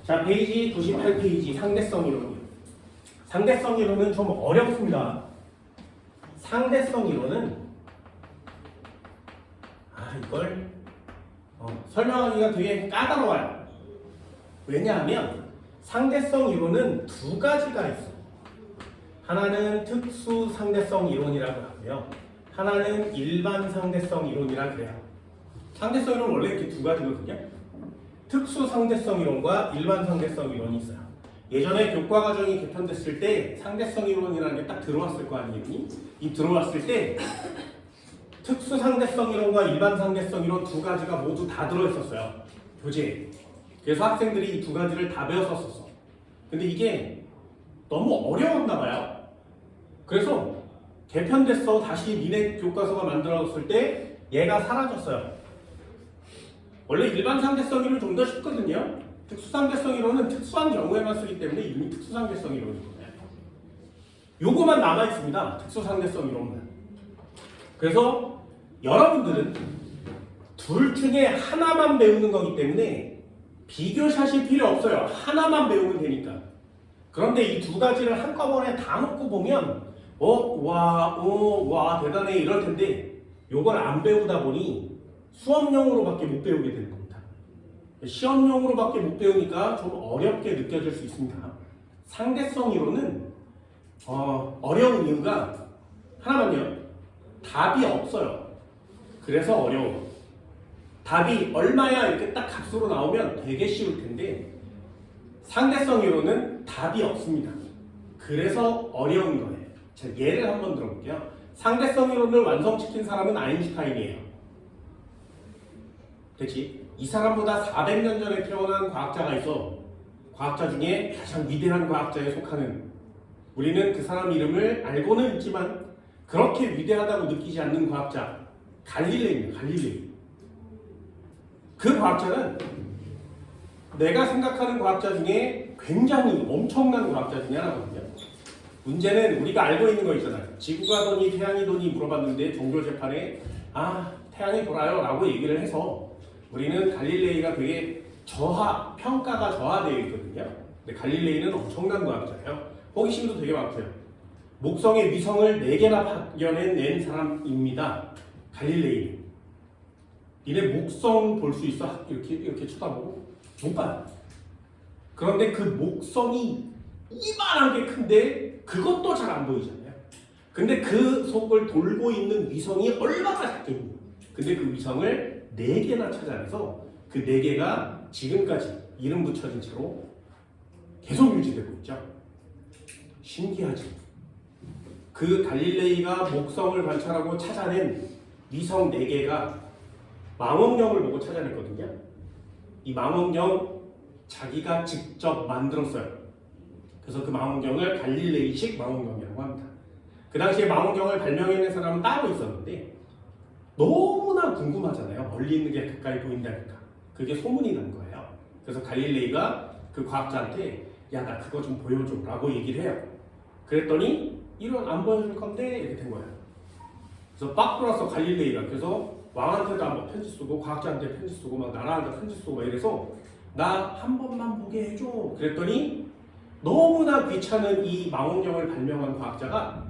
자, 페이지 98페이지 상대성 이론이요. 상대성 이론은 좀 어렵습니다. 상대성 이론은 이걸 설명하기가 되게 까다로워요. 왜냐하면 상대성 이론은 두 가지가 있어요. 하나는 특수 상대성 이론이라고 하고요. 하나는 일반 상대성 이론이라 그래요. 상대성 이론은 원래 이렇게 두 가지거든요. 특수 상대성 이론과 일반 상대성 이론이 있어요. 예전에 교과 과정이 개편됐을 때 상대성 이론이라는 게 딱 들어왔을 거 아니에요? 이 들어왔을 때 특수 상대성 이론과 일반 상대성 이론 두 가지가 모두 다 들어있었어요. 교재에. 그래서 학생들이 이 두 가지를 다 배웠었어. 근데 이게 너무 어려웠나 봐요. 그래서 개편됐어. 다시 니네 교과서가 만들어졌을 때 얘가 사라졌어요. 원래 일반 상대성 이론은 좀 더 쉽거든요. 특수 상대성 이론은 특수한 경우에만 쓰기 때문에 이름이 특수 상대성 이론이거든요. 요거만 남아 있습니다. 특수 상대성 이론만. 그래서 여러분들은 둘 중에 하나만 배우는 거기 때문에 비교샷이 필요 없어요. 하나만 배우면 되니까. 그런데 이 두 가지를 한꺼번에 다 놓고 보면 와 대단해 이럴 텐데 요걸 안 배우다 보니 수업용으로밖에 못 배우게 되는 겁니다. 시험용으로밖에 못 배우니까 좀 어렵게 느껴질 수 있습니다. 상대성 이론은 어려운 이유가 하나만요. 답이 없어요. 그래서 어려워. 답이 얼마야 이렇게 딱 값으로 나오면 되게 쉬울 텐데 상대성 이론은 답이 없습니다. 그래서 어려운 거예요. 자, 예를 한번 들어볼게요. 상대성 이론을 완성시킨 사람은 아인슈타인이에요. 그렇지? 이 사람보다 400년 전에 태어난 과학자가 있어. 과학자 중에 가장 위대한 과학자에 속하는. 우리는 그 사람 이름을 알고는 있지만 그렇게 위대하다고 느끼지 않는 과학자. 갈릴레이입니다. 갈릴레이. 그 과학자는 내가 생각하는 과학자 중에 굉장히 엄청난 과학자 중에 하나거든요. 문제는 우리가 알고 있는 거 있잖아요. 지구가 도니 태양이 도니 물어봤는데 종교 재판에 태양이 돌아요 라고 얘기를 해서 우리는 갈릴레이가 되게 평가가 저하되어 있거든요. 근데 갈릴레이는 엄청난 과학자예요. 호기심도 되게 많고요. 목성의 위성을 4개나 발견해낸 사람입니다. 갈릴레이는. 니네 목성 볼 수 있어? 이렇게 쳐다보고 못 봐요. 그런데 그 목성이 이만하게 큰데 그것도 잘 안 보이잖아요. 근데 그 속을 돌고 있는 위성이 얼마나 작겠니? 근데 그 위성을 4개나 찾아내서 그 4개가 지금까지 이름 붙여진 채로 계속 유지되고 있죠. 신기하지? 그 갈릴레이가 목성을 관찰하고 찾아낸 위성 4개가 망원경을 보고 찾아냈거든요. 이 망원경 자기가 직접 만들었어요. 그래서 그 망원경을 갈릴레이식 망원경이라고 합니다. 그 당시에 망원경을 발명해낸 사람은 따로 있었는데 너무나 궁금하잖아요. 멀리 있는 게 가까이 보인다니까. 그게 소문이 난 거예요. 그래서 갈릴레이가 그 과학자한테 야, 나 그거 좀 보여줘 라고 얘기를 해요. 그랬더니 이런 안 보여줄 건데 이렇게 된 거예요. 그래서 빡 돌아서 갈릴레이가 그래서 왕한테도 한번 편지 쓰고 과학자한테 편지 쓰고 막 나라한테 편지 쓰고 막 이래서 나 한 번만 보게 해줘. 그랬더니 너무나 귀찮은 이 망원경을 발명한 과학자가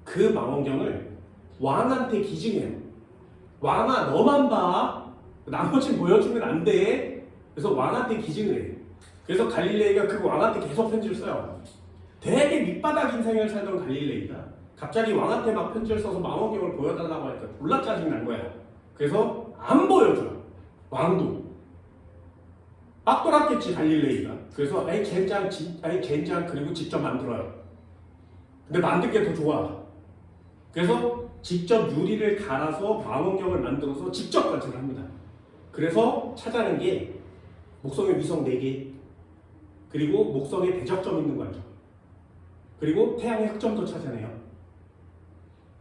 그 망원경을 왕한테 기증해요. 왕아 너만 봐. 나머지는 보여주면 안 돼. 그래서 왕한테 기증을 해요. 그래서 갈릴레이가 그 왕한테 계속 편지를 써요. 되게 밑바닥 인생을 살던 갈릴레이가 갑자기 왕한테 막 편지를 써서 망원경을 보여달라고 하니까 졸라 짜증난 거야. 그래서 안 보여줘요. 왕도. 빡 돌았겠지 갈릴레이가. 그래서 젠장 그리고 직접 만들어요. 근데 만든 게 더 좋아. 그래서 직접 유리를 갈아서 망원경을 만들어서 직접 관찰을 합니다. 그래서 찾아낸 게 목성의 위성 4개 그리고 목성에 대적점 있는 거 알죠? 그리고 태양의 흑점도 찾아내요.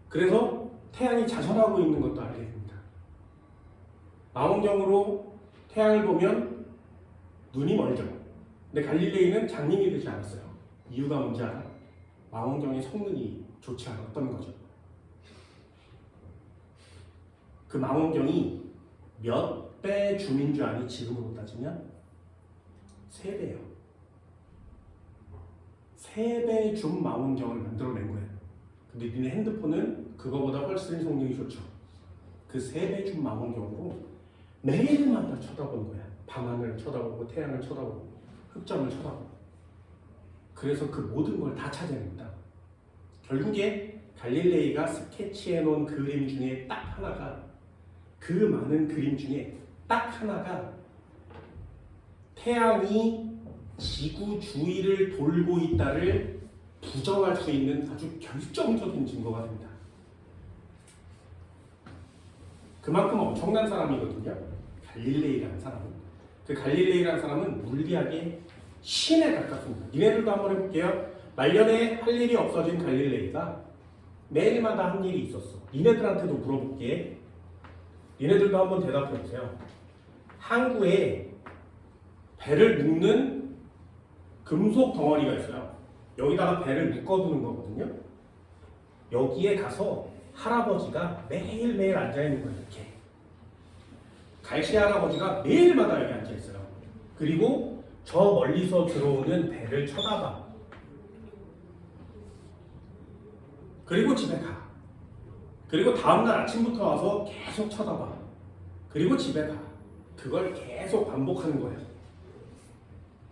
그래서 태양이 자전하고 있는 것도 알게 됩니다. 망원경으로 태양을 보면 눈이 멀죠. 근데 갈릴레이는 장님이 되지 않았어요. 이유가 뭔지 알아? 망원경의 성능이 좋지 않았던 거죠. 그 망원경이 몇 배 줌인 줄 아니? 지금으로 따지면 3배예요. 3배 줌 망원경을 만들어낸 거예요. 근데 니네 핸드폰은 그거보다 훨씬 성능이 좋죠. 그 3배 줌 망원경으로 매일마다 쳐다보는 거야. 밤하늘을 쳐다보고 태양을 쳐다보고 흑점을 쳐다보고. 그래서 그 모든 걸 다 찾아냅니다. 결국에 갈릴레이가 스케치해 놓은 그림 중에 딱 하나가, 그 많은 그림 중에 딱 하나가 태양이 지구 주위를 돌고 있다를 부정할 수 있는 아주 결정적인 증거가 됩니다. 그만큼 엄청난 사람이거든요. 갈릴레이라는 사람은. 그 갈릴레이라는 사람은 물리학의 신에 가깝습니다. 니네들도 한번 해볼게요. 말년에 할 일이 없어진 갈릴레이가 매일마다 한 일이 있었어. 니네들한테도 물어볼게. 니네들도 한번 대답해보세요. 항구에 배를 묶는 금속 덩어리가 있어요. 여기다가 배를 묶어두는 거거든요. 여기에 가서 할아버지가 매일매일 앉아있는 거예요. 이렇게 갈시 할아버지가 매일마다 여기 앉아있어요. 그리고 저 멀리서 들어오는 배를 쳐다봐. 그리고 집에 가. 그리고 다음날 아침부터 와서 계속 쳐다봐. 그리고 집에 가. 그걸 계속 반복하는 거예요.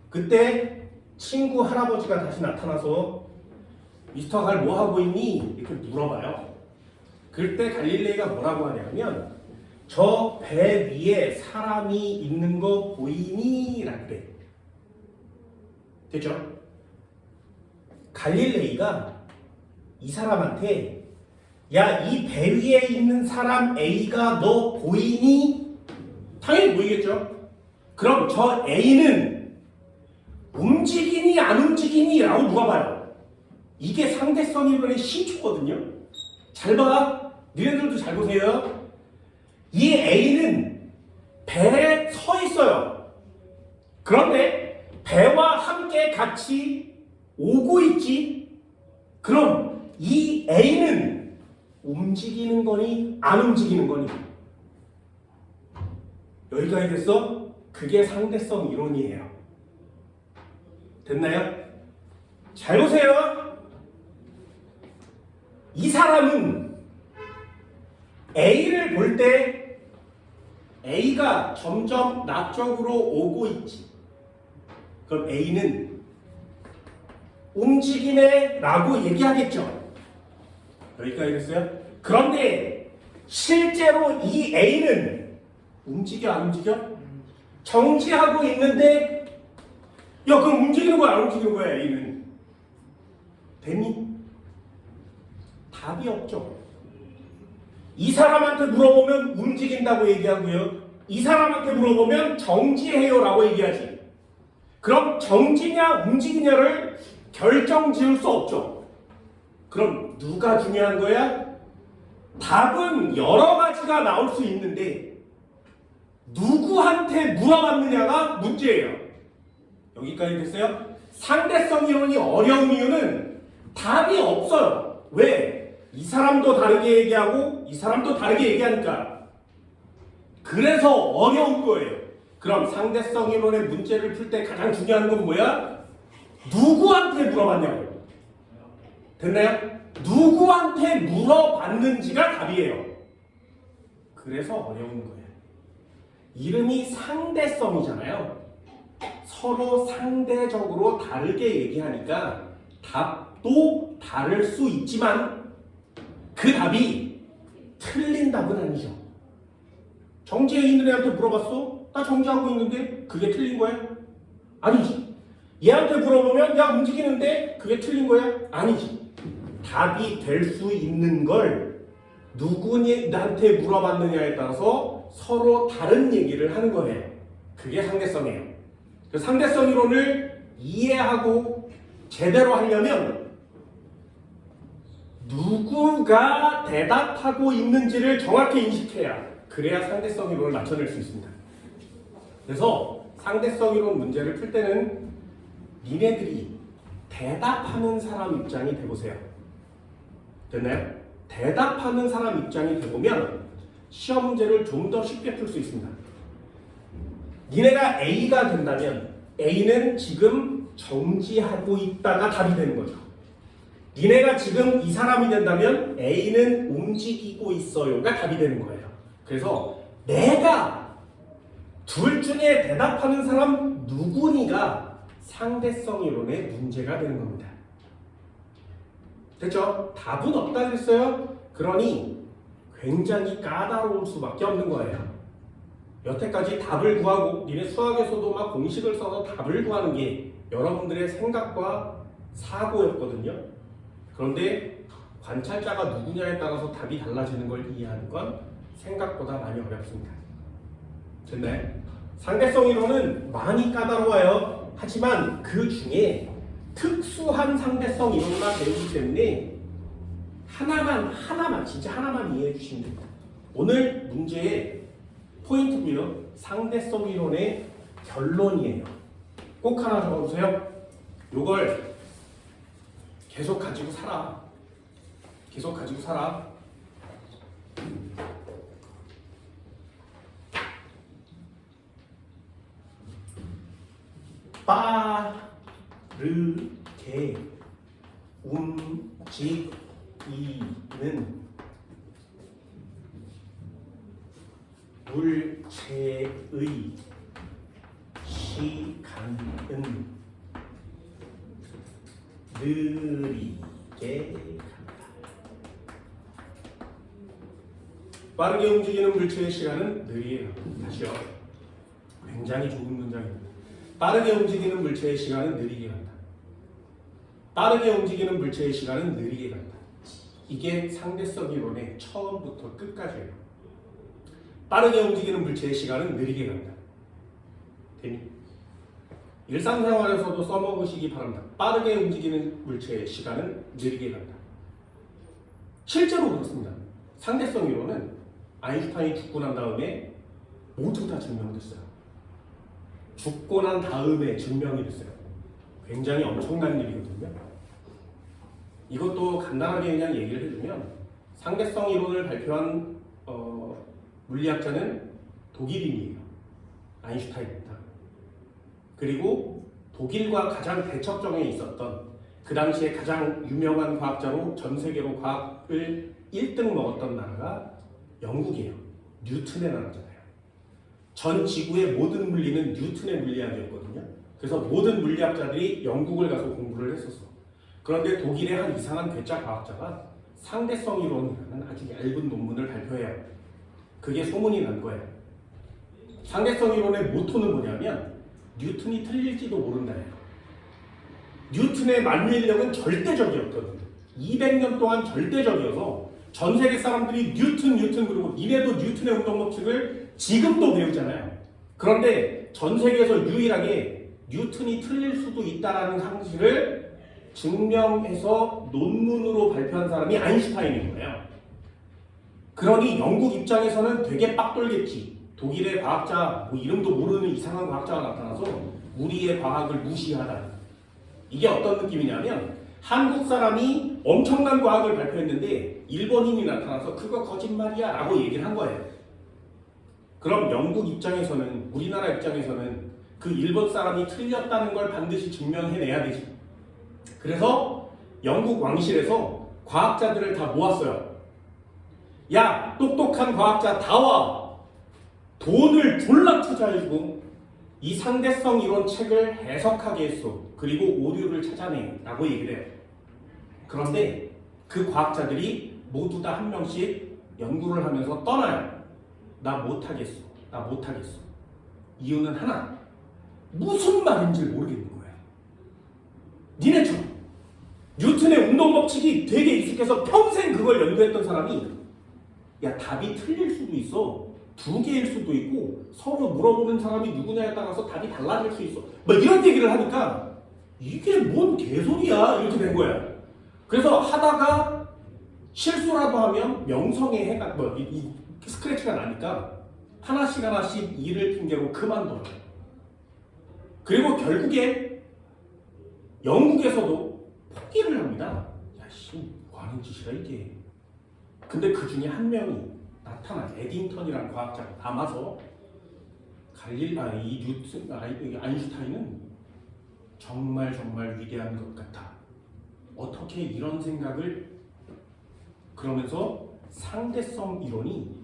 그때 친구 할아버지가 다시 나타나서 미스터 갈 뭐 하고 있니? 이렇게 물어봐요. 그때 갈릴레이가 뭐라고 하냐면 저 배 위에 사람이 있는 거 보이니? 라고 그래. 됐죠? 갈릴레이가 이 사람한테 야, 이 배 위에 있는 사람 A가 너 보이니? 당연히 보이겠죠? 그럼 저 A는 움직이니 안 움직이니? 라고 물어봐요. 이게 상대성 이론의 시초거든요. 잘 봐. 너희들도 잘 보세요. 이 A는 배에 서 있어요. 그런데 배와 함께 같이 오고 있지. 그럼 이 A는 움직이는 거니 안 움직이는 거니? 여기까지 됐어? 그게 상대성 이론이에요. 됐나요? 잘 보세요. 이 사람은 A를 볼 때 A가 점점 나 쪽으로 오고 있지. 그럼 A는 움직이네 라고 얘기하겠죠. 여기까지 됐어요? 그런데 실제로 이 A는 움직여 안 움직여? 정지하고 있는데 야 그럼 움직이는 거야 안 움직이는 거야 A는? 되니? 답이 없죠. 이 사람한테 물어보면 움직인다고 얘기하고요. 이 사람한테 물어보면 정지해요 라고 얘기하지. 그럼 정지냐 움직이냐를 결정 지을 수 없죠. 그럼 누가 중요한 거야? 답은 여러 가지가 나올 수 있는데 누구한테 물어봤느냐가 문제예요. 여기까지 됐어요? 상대성 이론이 어려운 이유는 답이 없어요. 왜? 이 사람도 다르게 얘기하고 이 사람도 다르게 얘기하니까. 그래서 어려운 거예요. 그럼 상대성 이론의 문제를 풀 때 가장 중요한 건 뭐야? 누구한테 물어봤냐고. 됐나요? 누구한테 물어봤는지가 답이에요. 그래서 어려운 거예요. 이름이 상대성이잖아요. 서로 상대적으로 다르게 얘기하니까 답도 다를 수 있지만 그 답이 틀린 답은 아니죠. 정지해 있는 애한테 물어봤어? 나 정지하고 있는데 그게 틀린 거야? 아니지. 얘한테 물어보면 야 움직이는데 그게 틀린 거야? 아니지. 답이 될 수 있는 걸 누구니 나한테 물어봤느냐에 따라서 서로 다른 얘기를 하는 거예요. 그게 상대성이에요. 그 상대성 이론을 이해하고 제대로 하려면 누구가 대답하고 있는지를 정확히 인식해야 그래야 상대성 이론을 맞춰낼 수 있습니다. 그래서 상대성 이론 문제를 풀 때는 니네들이 대답하는 사람 입장이 돼보세요. 됐나요? 대답하는 사람 입장이 돼보면 시험 문제를 좀 더 쉽게 풀 수 있습니다. 니네가 A가 된다면 A는 지금 정지하고 있다가 답이 되는 거죠. 니네가 지금 이 사람이 된다면 A는 움직이고 있어요가 답이 되는 거예요. 그래서 내가 둘 중에 대답하는 사람 누구니가 상대성 이론의 문제가 되는 겁니다. 됐죠? 답은 없다 그랬어요. 그러니 굉장히 까다로울 수밖에 없는 거예요. 여태까지 답을 구하고 니네 수학에서도 막 공식을 써서 답을 구하는 게 여러분들의 생각과 사고였거든요. 그런데 관찰자가 누구냐에 따라서 답이 달라지는 걸 이해하는 건 생각보다 많이 어렵습니다. 됐나요? 상대성 이론은 많이 까다로워요. 하지만 그 중에 특수한 상대성 이론만 배우기 때문에 하나만 진짜 하나만 이해해 주시면 됩니다. 오늘 문제의 포인트고요. 상대성 이론의 결론이에요. 꼭 하나 적어주세요. 요걸 계속 가지고 살아. 계속 가지고 살아. 빠르게 움직이는 물체의 시간은 느리게 간다. 빠르게 움직이는 물체의 시간은 느리게 간다. 다시요. 굉장히 좋은 문장입니다. 빠르게 움직이는 물체의 시간은 느리게 간다. 빠르게 움직이는 물체의 시간은 느리게 간다. 이게 상대성 이론의 처음부터 끝까지예요. 빠르게 움직이는 물체의 시간은 느리게 간다. 되니? 일상생활에서도 써먹으시기 바랍니다. 빠르게 움직이는 물체의 시간은 느리게 간다. 실제로 그렇습니다. 상대성 이론은 아인슈타인이 죽고 난 다음에 모두 다 증명됐어요. 죽고 난 다음에 증명이 됐어요. 굉장히 엄청난 일이거든요. 이것도 간단하게 그냥 얘기를 해주면 상대성 이론을 발표한 물리학자는 독일인이에요. 아인슈타인입니다. 그리고 독일과 가장 대척점에 있었던 그 당시에 가장 유명한 과학자로 전 세계로 과학을 1등 먹었던 나라가 영국이에요. 뉴턴의 나라잖아요. 전 지구의 모든 물리는 뉴턴의 물리학이었거든요. 그래서 모든 물리학자들이 영국을 가서 공부를 했었어. 그런데 독일의 한 이상한 괴짜 과학자가 상대성 이론이라는 아주 얇은 논문을 발표해요. 그게 소문이 난 거예요. 상대성 이론의 모토는 뭐냐면 뉴턴이 틀릴지도 모른다예요. 뉴턴의 만밀력은 절대적이었거든요. 200년 동안 절대적이어서 전 세계 사람들이 뉴턴 그리고 이래도 뉴턴의 운동 법칙을 지금도 배우잖아요. 그런데 전 세계에서 유일하게 뉴턴이 틀릴 수도 있다는 상식을 증명해서 논문으로 발표한 사람이 아인슈타인인 거예요. 그러니 영국 입장에서는 되게 빡돌겠지. 독일의 과학자, 이름도 모르는 이상한 과학자가 나타나서 우리의 과학을 무시하다니. 이게 어떤 느낌이냐면 한국 사람이 엄청난 과학을 발표했는데 일본인이 나타나서 그거 거짓말이야 라고 얘기를 한 거예요. 그럼 영국 입장에서는, 우리나라 입장에서는 그 일본 사람이 틀렸다는 걸 반드시 증명해내야 되지. 그래서 영국 왕실에서 과학자들을 다 모았어요. 야, 똑똑한 과학자 다 와. 돈을 졸라 투자해주고 이 상대성 이론 책을 해석하게 했어. 그리고 오류를 찾아내 라고 얘기를 해요. 그런데 그 과학자들이 모두 다 한 명씩 연구를 하면서 떠나요. 나 못하겠어. 이유는 하나. 무슨 말인지 모르겠는 거야. 니네처럼 뉴턴의 운동 법칙이 되게 익숙해서 평생 그걸 연구했던 사람이 야, 답이 틀릴 수도 있어. 2개일 수도 있고 서로 물어보는 사람이 누구냐에 따라서 답이 달라질 수 있어. 이런 얘기를 하니까 이게 뭔 개소리야 이렇게 된 거야. 그래서 하다가 실수라도 하면 명성에 해가 이 스크래치가 나니까 하나씩 일을 핑계로 그만둬요. 그리고 결국에 영국에서도 포기를 합니다. 야씨, 뭐 하는 짓이야 이게. 근데 그 중에 한 명이 나타나. 에딩턴이라는 과학자가 남아서 이 뉴튼, 아인슈타인은 정말 위대한 것 같아. 어떻게 이런 생각을, 그러면서 상대성 이론이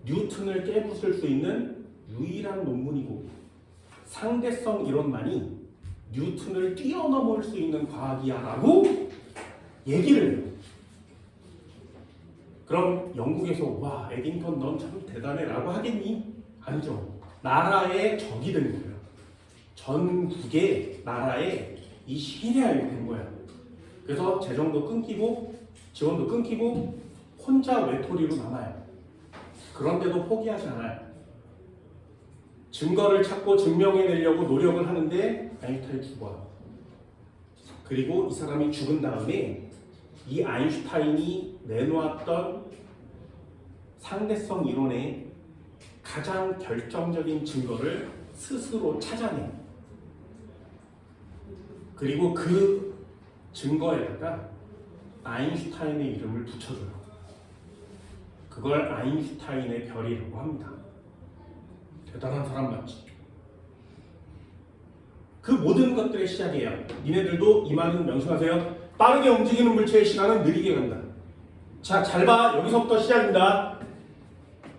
뉴턴을 깨부술 수 있는 유일한 논문이고, 상대성 이론만이 뉴턴을 뛰어넘을 수 있는 과학이야라고 얘기를 해요. 그럼 영국에서 와, 에딩턴 넌 참 대단해라고 하겠니? 아니죠. 나라의 적이 된 거예요. 전국의 나라에 이 시리아에 된 거야. 그래서 재정도 끊기고 지원도 끊기고 혼자 외톨이로 남아요. 그런데도 포기하지 않아요. 증거를 찾고 증명해내려고 노력을 하는데 아인슈타인이 죽어요. 그리고 이 사람이 죽은 다음에 이 아인슈타인이 내놓았던 상대성 이론의 가장 결정적인 증거를 스스로 찾아내. 그리고 그 증거에다가 아인슈타인의 이름을 붙여줘요. 그걸 아인슈타인의 별이라고 합니다. 대단한 사람 맞지? 그 모든 것들의 시작이에요. 니네들도 이 말은 명심하세요. 빠르게 움직이는 물체의 시간은 느리게 간다. 자, 잘 봐. 여기서부터 시작입니다.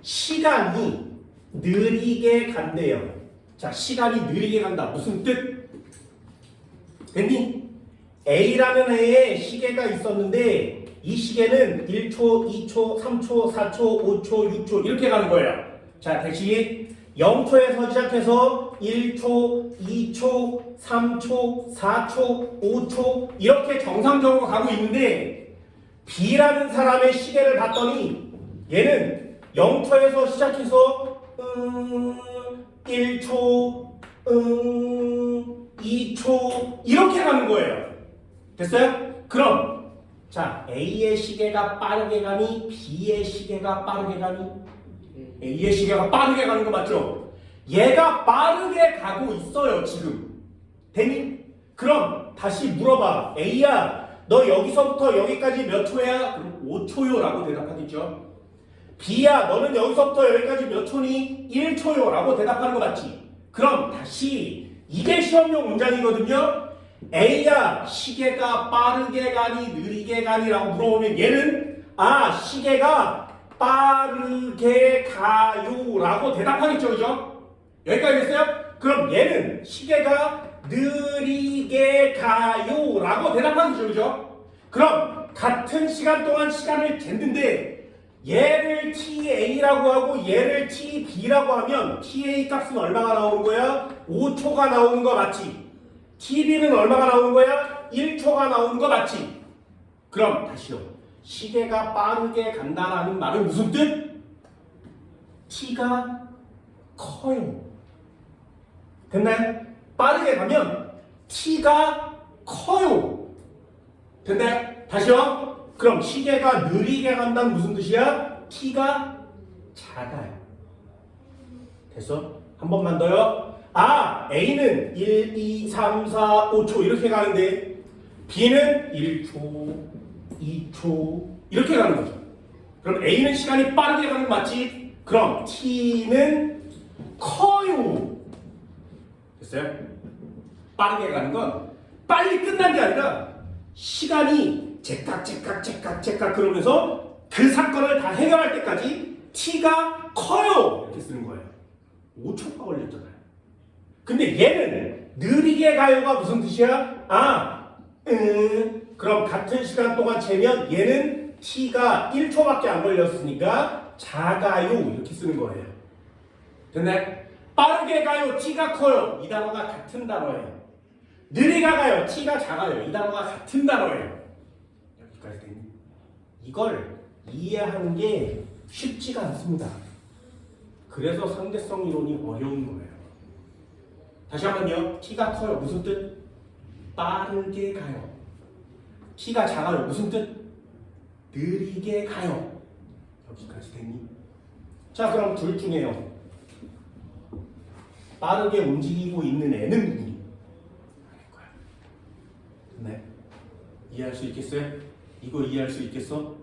시간이 느리게 간대요. 자, 시간이 느리게 간다. 무슨 뜻? 됐니? A라는 해에 시계가 있었는데 이 시계는 1초, 2초, 3초, 4초, 5초, 6초 이렇게 가는 거예요. 자, 대신 0초에서 시작해서 1초, 2초, 3초, 4초, 5초 이렇게 정상적으로 가고 있는데 B라는 사람의 시계를 봤더니 얘는 0초에서 시작해서 1초, 2초 이렇게 가는 거예요. 됐어요? 그럼 자, A의 시계가 빠르게 가니 B의 시계가 빠르게 가니? A의 시계가 빠르게 가는 거 맞죠? 얘가 빠르게 가고 있어요 지금. 되니? 그럼 다시 물어봐. A야, 너 여기서부터 여기까지 몇 초야? 그럼 5초요 라고 대답하겠죠. B야, 너는 여기서부터 여기까지 몇 초니? 1초요 라고 대답하는 거 맞지? 그럼 다시 이게 시험용 문장이거든요. A야, 시계가 빠르게 가니 느리게 가니 라고 물어보면 얘는 시계가 빠르게 가요 라고 대답하겠죠. 그죠? 여기까지 됐어요? 그럼 얘는 시계가 느리게 가요 라고 대답하겠죠. 그죠? 그럼 같은 시간 동안 시간을 쟀는데 얘를 TA라고 하고 얘를 TB라고 하면 TA 값은 얼마가 나오는 거야? 5초가 나오는 거 맞지? TB는 얼마가 나오는 거야? 1초가 나오는 거 맞지? 그럼 다시요. 시계가 빠르게 간다라는 말은 무슨 뜻? T가 커요. 됐나요? 빠르게 가면 T가 커요. 됐나요? 다시요. 그럼 시계가 느리게 간다는 무슨 뜻이야? T가 작아요. 됐어? 한 번만 더요. A는 1, 2, 3, 4, 5초 이렇게 가는데 B는 1초, 2초 이렇게 가는 거죠. 그럼 A는 시간이 빠르게 가는 거 맞지? 그럼 T는 커요. 됐어요? 빠르게 가는 건 빨리 끝난 게 아니라 시간이 제깍 그러면서 그 사건을 다 해결할 때까지 T가 커요 이렇게 쓰는 거예요. 5초가 걸렸잖아요. 근데 얘는 느리게 가요가 무슨 뜻이야? 그럼 같은 시간 동안 재면 얘는 T가 1초밖에 안 걸렸으니까 작아요 이렇게 쓰는 거예요. 됐나요? 빠르게 가요, T가 커요. 이 단어가 같은 단어예요. 느리게 가요, T가 작아요. 이 단어가 같은 단어예요. 여기까지 됐니? 이걸 이해하는 게 쉽지가 않습니다. 그래서 상대성 이론이 어려운 거예요. 다시 한번요. T가 커요. 무슨 뜻? 빠르게 가요. T가 작아요. 무슨 뜻? 느리게 가요. 여기까지 됐니? 자, 그럼 둘 중에요. 빠르게 움직이고 있는 애는 누구니? 네. 이해할 수 있겠어요? 이거 이해할 수 있겠어?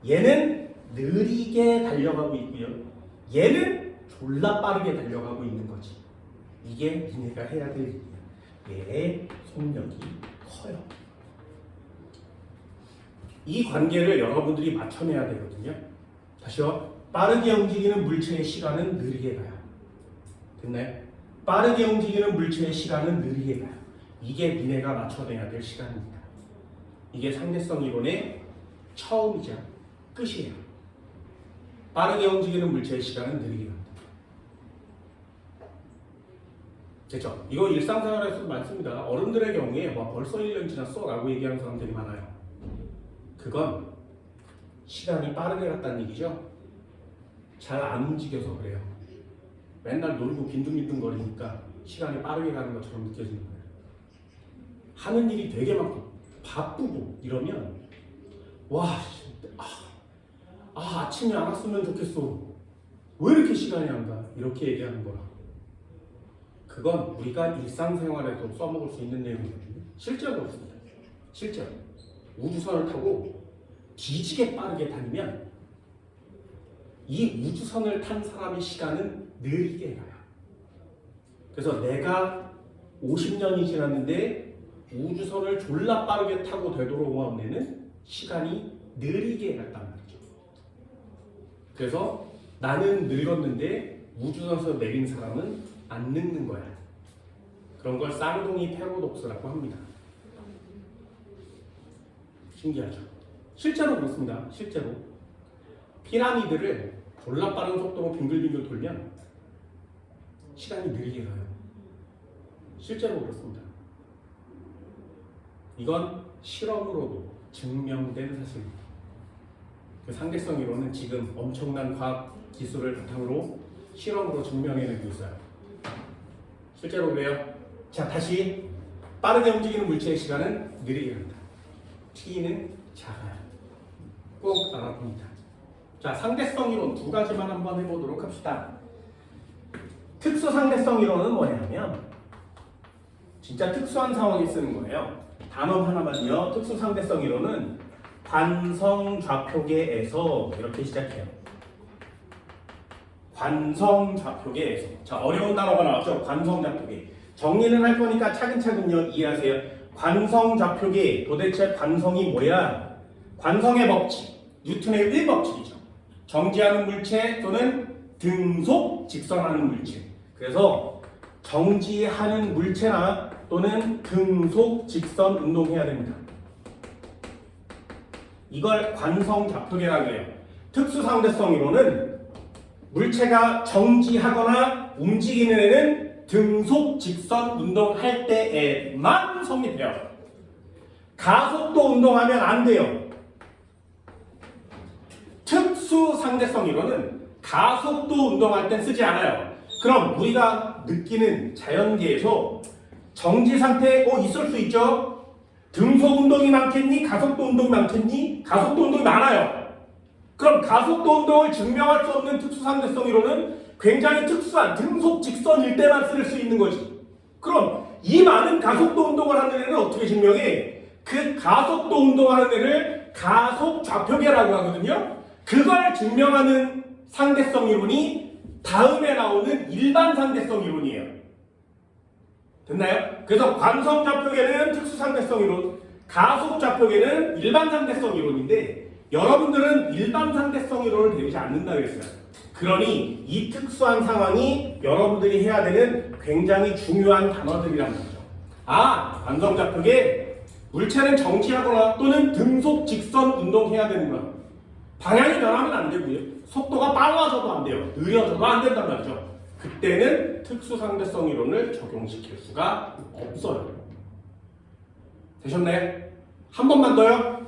얘는 느리게 달려가고 있고요. 얘는 졸라 빠르게 달려가고 있는 거지. 이게 니네가 해야 될 일이야. 얘의 속력이 커요. 이 관계를 여러분들이 맞춰내야 되거든요. 다시요. 빠르게 움직이는 물체의 시간은 느리게 가요. 됐나요? 빠르게 움직이는 물체의 시간은 느리게 가요. 이게 니네가 맞춰내야 될 시간입니다. 이게 상대성 이론의 처음이자 끝이에요. 빠르게 움직이는 물체의 시간은 느리게 갑니다. 됐죠? 이거 일상생활에서도 많습니다. 어른들의 경우에 벌써 1년 지났어 라고 얘기하는 사람들이 많아요. 그건 시간이 빠르게 갔다는 얘기죠. 잘 안 움직여서 그래요. 맨날 놀고 빈둥빈둥 거리니까 시간이 빠르게 가는 것처럼 느껴지는 거예요. 하는 일이 되게 많고 바쁘고 이러면 아침에 안 왔으면 좋겠어. 왜 이렇게 시간이 안 가? 이렇게 얘기하는 거라. 그건 우리가 일상생활에도 써먹을 수 있는 내용이거든요. 실제로 그렇습니다. 실제로 우주선을 타고 뒤지게 빠르게 다니면 이 우주선을 탄 사람의 시간은 느리게 가요. 그래서 내가 50년이 지났는데 우주선을 졸라 빠르게 타고 되돌아온 애는 시간이 느리게 갔단 말이죠. 그래서 나는 늙었는데 우주선에서 내린 사람은 안 늙는 거야. 그런 걸 쌍둥이 패러독스라고 합니다. 신기하죠? 실제로 그렇습니다. 실제로 피라미드를 졸라 빠른 속도로 빙글빙글 돌면 시간이 느리게 가요. 실제로 그렇습니다. 이건 실험으로도 증명된 사실입니다. 그 상대성 이론은 지금 엄청난 과학 기술을 바탕으로 실험으로 증명해내고 있어요. 실제로 그래요. 자, 다시 빠르게 움직이는 물체의 시간은 느리게 간다. t는 작아요. 꼭 알아봅니다. 자, 상대성 이론 두 가지만 한번 해보도록 합시다. 특수 상대성 이론은 뭐냐면 진짜 특수한 상황에 쓰는 거예요. 단어 하나만요. 특수 상대성 이론은 관성 좌표계에서 이렇게 시작해요. 관성 좌표계에서. 자, 어려운 단어가 나왔죠. 관성 좌표계. 정리는 할 거니까 차근차근요 이해하세요. 관성 좌표계, 도대체 관성이 뭐야? 관성의 법칙, 뉴턴의 1법칙이죠. 정지하는 물체 또는 등속 직선하는 물체. 그래서 정지하는 물체나 또는 등속 직선 운동해야 됩니다. 이걸 관성 좌표계라고 해요. 특수 상대성 이론은 물체가 정지하거나 움직이는 애는 등속 직선 운동할 때에만 성립해요. 가속도 운동하면 안 돼요. 특수 상대성 이론은 가속도 운동할 땐 쓰지 않아요. 그럼 우리가 느끼는 자연계에서 정지 상태에 있을 수 있죠. 등속 운동이 많겠니? 가속도 운동이 많겠니? 가속도 운동이 많아요. 그럼 가속도 운동을 증명할 수 없는 특수 상대성 이론은 굉장히 특수한 등속 직선일 때만 쓸 수 있는 거지. 그럼 이 많은 가속도 운동을 하는 애는 어떻게 증명해? 그 가속도 운동하는 애를 가속 좌표계라고 하거든요. 그걸 증명하는 상대성 이론이 다음에 나오는 일반 상대성 이론이에요. 됐나요? 그래서 관성 좌표계는 특수 상대성 이론, 가속 좌표계는 일반 상대성 이론인데 여러분들은 일반 상대성 이론을 배우지 않는다 그랬어요. 그러니 이 특수한 상황이 여러분들이 해야 되는 굉장히 중요한 단어들이란 말이죠. 관성 좌표계, 물체는 정지하거나 또는 등속 직선 운동해야 되는 거야. 방향이 변하면 안 되고요. 속도가 빨라져도 안 돼요. 느려져도 안 된단 말이죠. 그때는 특수 상대성 이론을 적용시킬 수가 없어요. 되셨나요? 한 번만 더요.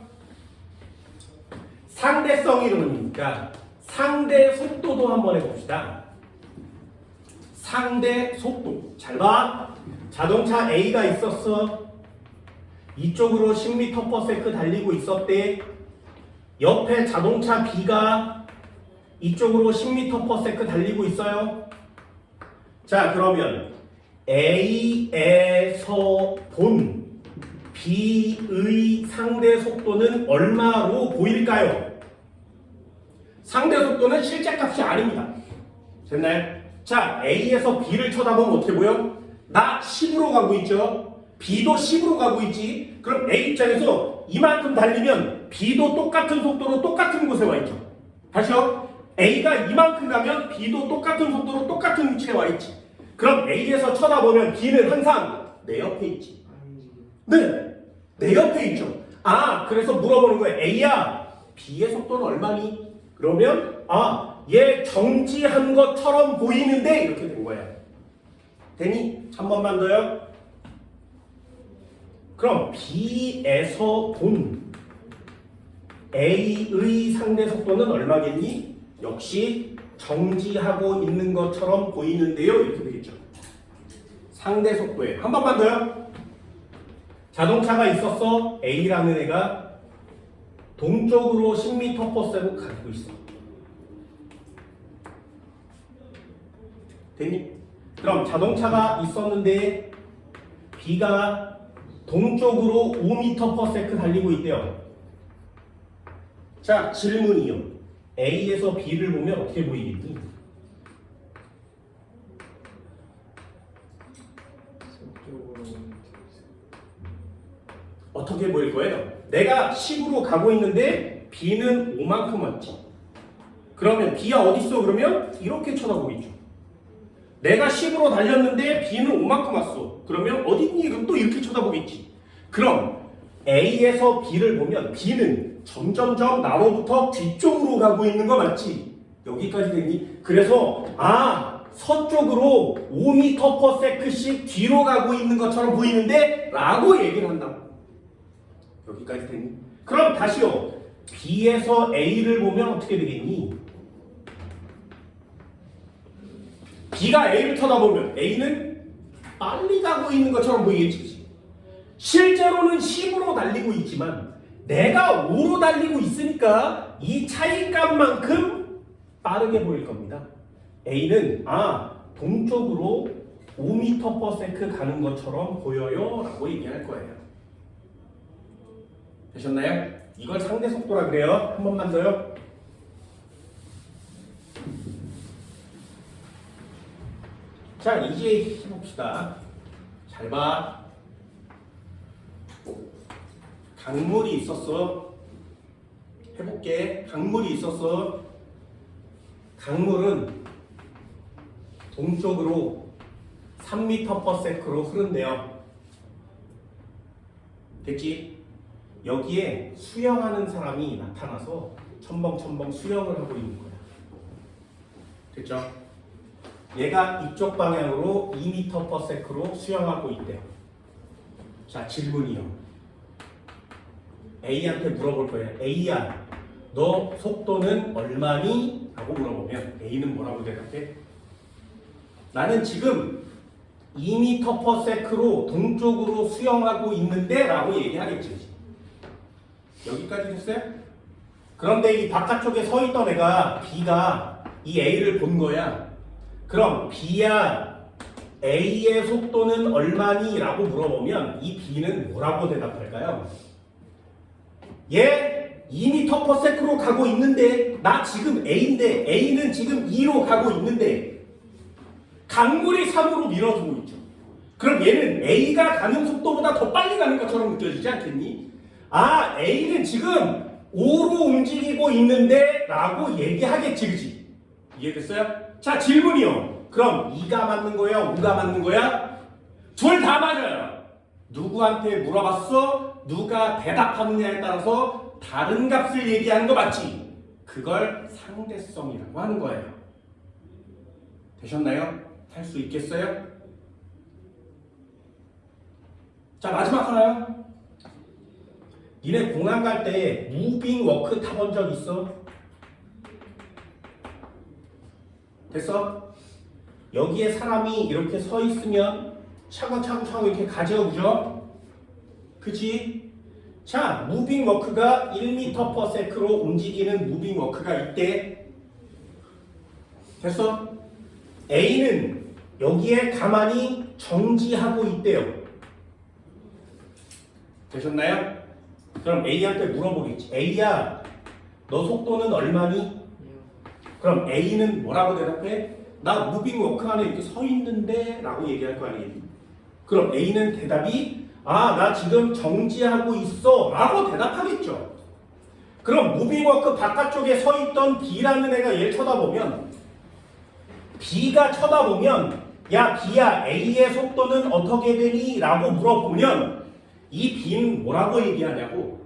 상대성 이론이니까 상대 속도도 한번 해봅시다. 상대 속도. 잘 봐. 자동차 A가 있었어. 이쪽으로 10m/s 달리고 있었대. 옆에 자동차 B가 이쪽으로 10m/s 달리고 있어요. 자, 그러면 A에서 본 B의 상대 속도는 얼마로 보일까요? 상대 속도는 실제 값이 아닙니다. 됐나요? 자, A에서 B를 쳐다보면 어떻게 보여? 나 10으로 가고 있죠. B도 10으로 가고 있지. 그럼 A 입장에서 이만큼 달리면 B도 똑같은 속도로 똑같은 곳에 와 있죠. 다시요. A가 이만큼 가면 B도 똑같은 속도로 똑같은 위치에 와 있지. 그럼 A에서 쳐다보면 B는 항상 내 옆에 있지. 네, 내 옆에 있죠. 아, 그래서 물어보는 거예요. A야, B의 속도는 얼마니? 그러면 얘 정지한 것처럼 보이는데 이렇게 된 거야. 되니? 한 번만 더요. 그럼 B에서 본 A의 상대 속도는 얼마겠니? 역시 정지하고 있는 것처럼 보이는데요. 이렇게 되겠죠. 상대 속도에. 한 번만 더요. 자동차가 있었어. A라는 애가 동쪽으로 10m/s로 가고 있어. 됐니? 그럼 자동차가 있었는데 B가 동쪽으로 5m/s 달리고 있대요. 자, 질문이요. A에서 B를 보면 어떻게 보이겠니? 어떻게 보일 거예요? 내가 10으로 가고 있는데 B는 5만큼 왔지. 그러면 B가 어디 있어? 그러면 이렇게 쳐다보겠죠. 내가 10으로 달렸는데 B는 5만큼 왔어. 그러면 어디 있니? 그럼 또 이렇게 쳐다보겠지. 그럼 A에서 B를 보면 B는 점점점 나로부터 뒤쪽으로 가고 있는 거 맞지? 여기까지 되니? 그래서 서쪽으로 5m/s씩 뒤로 가고 있는 것처럼 보이는데 라고 얘기를 한다고. 여기까지 되니? 그럼 다시요. B에서 A를 보면 어떻게 되겠니? B가 A를 쳐다보면 A는 빨리 가고 있는 것처럼 보이겠지. 실제로는 10으로 달리고 있지만 내가 5로 달리고 있으니까 이 차이값만큼 빠르게 보일 겁니다. A는 동쪽으로 5m/s 가는 것처럼 보여요 라고 얘기할 거예요. 되셨나요? 이걸 상대 속도라 그래요. 한 번만 더요. 자, 이제 해봅시다. 잘 봐. 강물이 있었어. 해볼게. 강물이 있었어. 강물은 동쪽으로 3m/s로 흐른대요. 됐지? 여기에 수영하는 사람이 나타나서 첨벙첨벙 수영을 하고 있는 거야. 됐죠? 얘가 이쪽 방향으로 2m/s로 수영하고 있대요. 자, 질문이요. A한테 물어볼 거예요. A야, 너 속도는 얼마니? 라고 물어보면 A는 뭐라고 대답해? 나는 지금 2m/s로 동쪽으로 수영하고 있는데 라고 얘기하겠지. 여기까지 됐어요? 그런데 이 바깥쪽에 서 있던 애가 B가 이 A를 본 거야. 그럼 B야, A의 속도는 얼마니? 라고 물어보면 이 B는 뭐라고 대답할까요? 얘 2m/s로 가고 있는데 나 지금 A인데 A는 지금 2로 가고 있는데 강물이 3으로 밀어주고 있죠. 그럼 얘는 A가 가는 속도보다 더 빨리 가는 것처럼 느껴지지 않겠니? A는 지금 5로 움직이고 있는데 라고 얘기하겠지, 그치? 이해됐어요? 자, 질문이요. 그럼 2가 맞는 거야? 5가 맞는 거야? 둘 다 맞아요. 누구한테 물어봤어? 누가 대답하느냐에 따라서 다른 값을 얘기하는 거 맞지? 그걸 상대성이라고 하는 거예요. 되셨나요? 할 수 있겠어요? 자, 마지막 하나요. 니네 공항 갈 때 무빙 워크 타본 적 있어? 됐어? 여기에 사람이 이렇게 서 있으면 차근차근 이렇게 가죠, 그죠? 그치? 자, 무빙 워크가 1m/s로 움직이는 무빙 워크가 있대. 됐어? A는 여기에 가만히 정지하고 있대요. 되셨나요? 그럼 A한테 물어보겠지. A야, 너 속도는 얼마니? 그럼 A는 뭐라고 대답해? 나 무빙 워크 안에 이렇게 서 있는데 라고 얘기할 거 아니에요. 그럼 A는 대답이 나 지금 정지하고 있어 라고 대답하겠죠. 그럼 무빙 워크 바깥쪽에 서 있던 B라는 애가 얘를 쳐다보면 B가 쳐다보면 야 B야 A의 속도는 어떻게 되니? 라고 물어보면 이 B는 뭐라고 얘기하냐고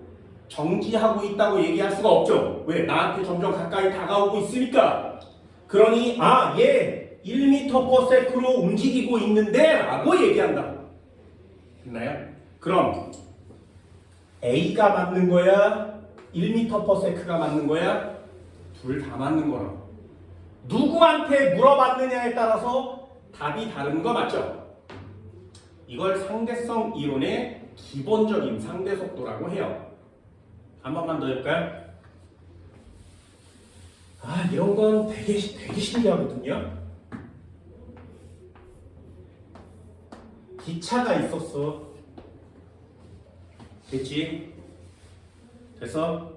정지하고 있다고 얘기할 수가 없죠. 왜? 나한테 점점 가까이 다가오고 있으니까. 그러니 얘 1m/s로 움직이고 있는데 라고 얘기한다고. 됐나요? 그럼 A가 맞는 거야? 1m/s가 맞는 거야? 둘 다 맞는 거라고. 누구한테 물어봤느냐에 따라서 답이 다른 거 맞죠? 이걸 상대성 이론의 기본적인 상대 속도라고 해요. 한 번만 더 해볼까요? 이런 건 되게 신기하거든요. 기차가 있었어. 됐지? 그래서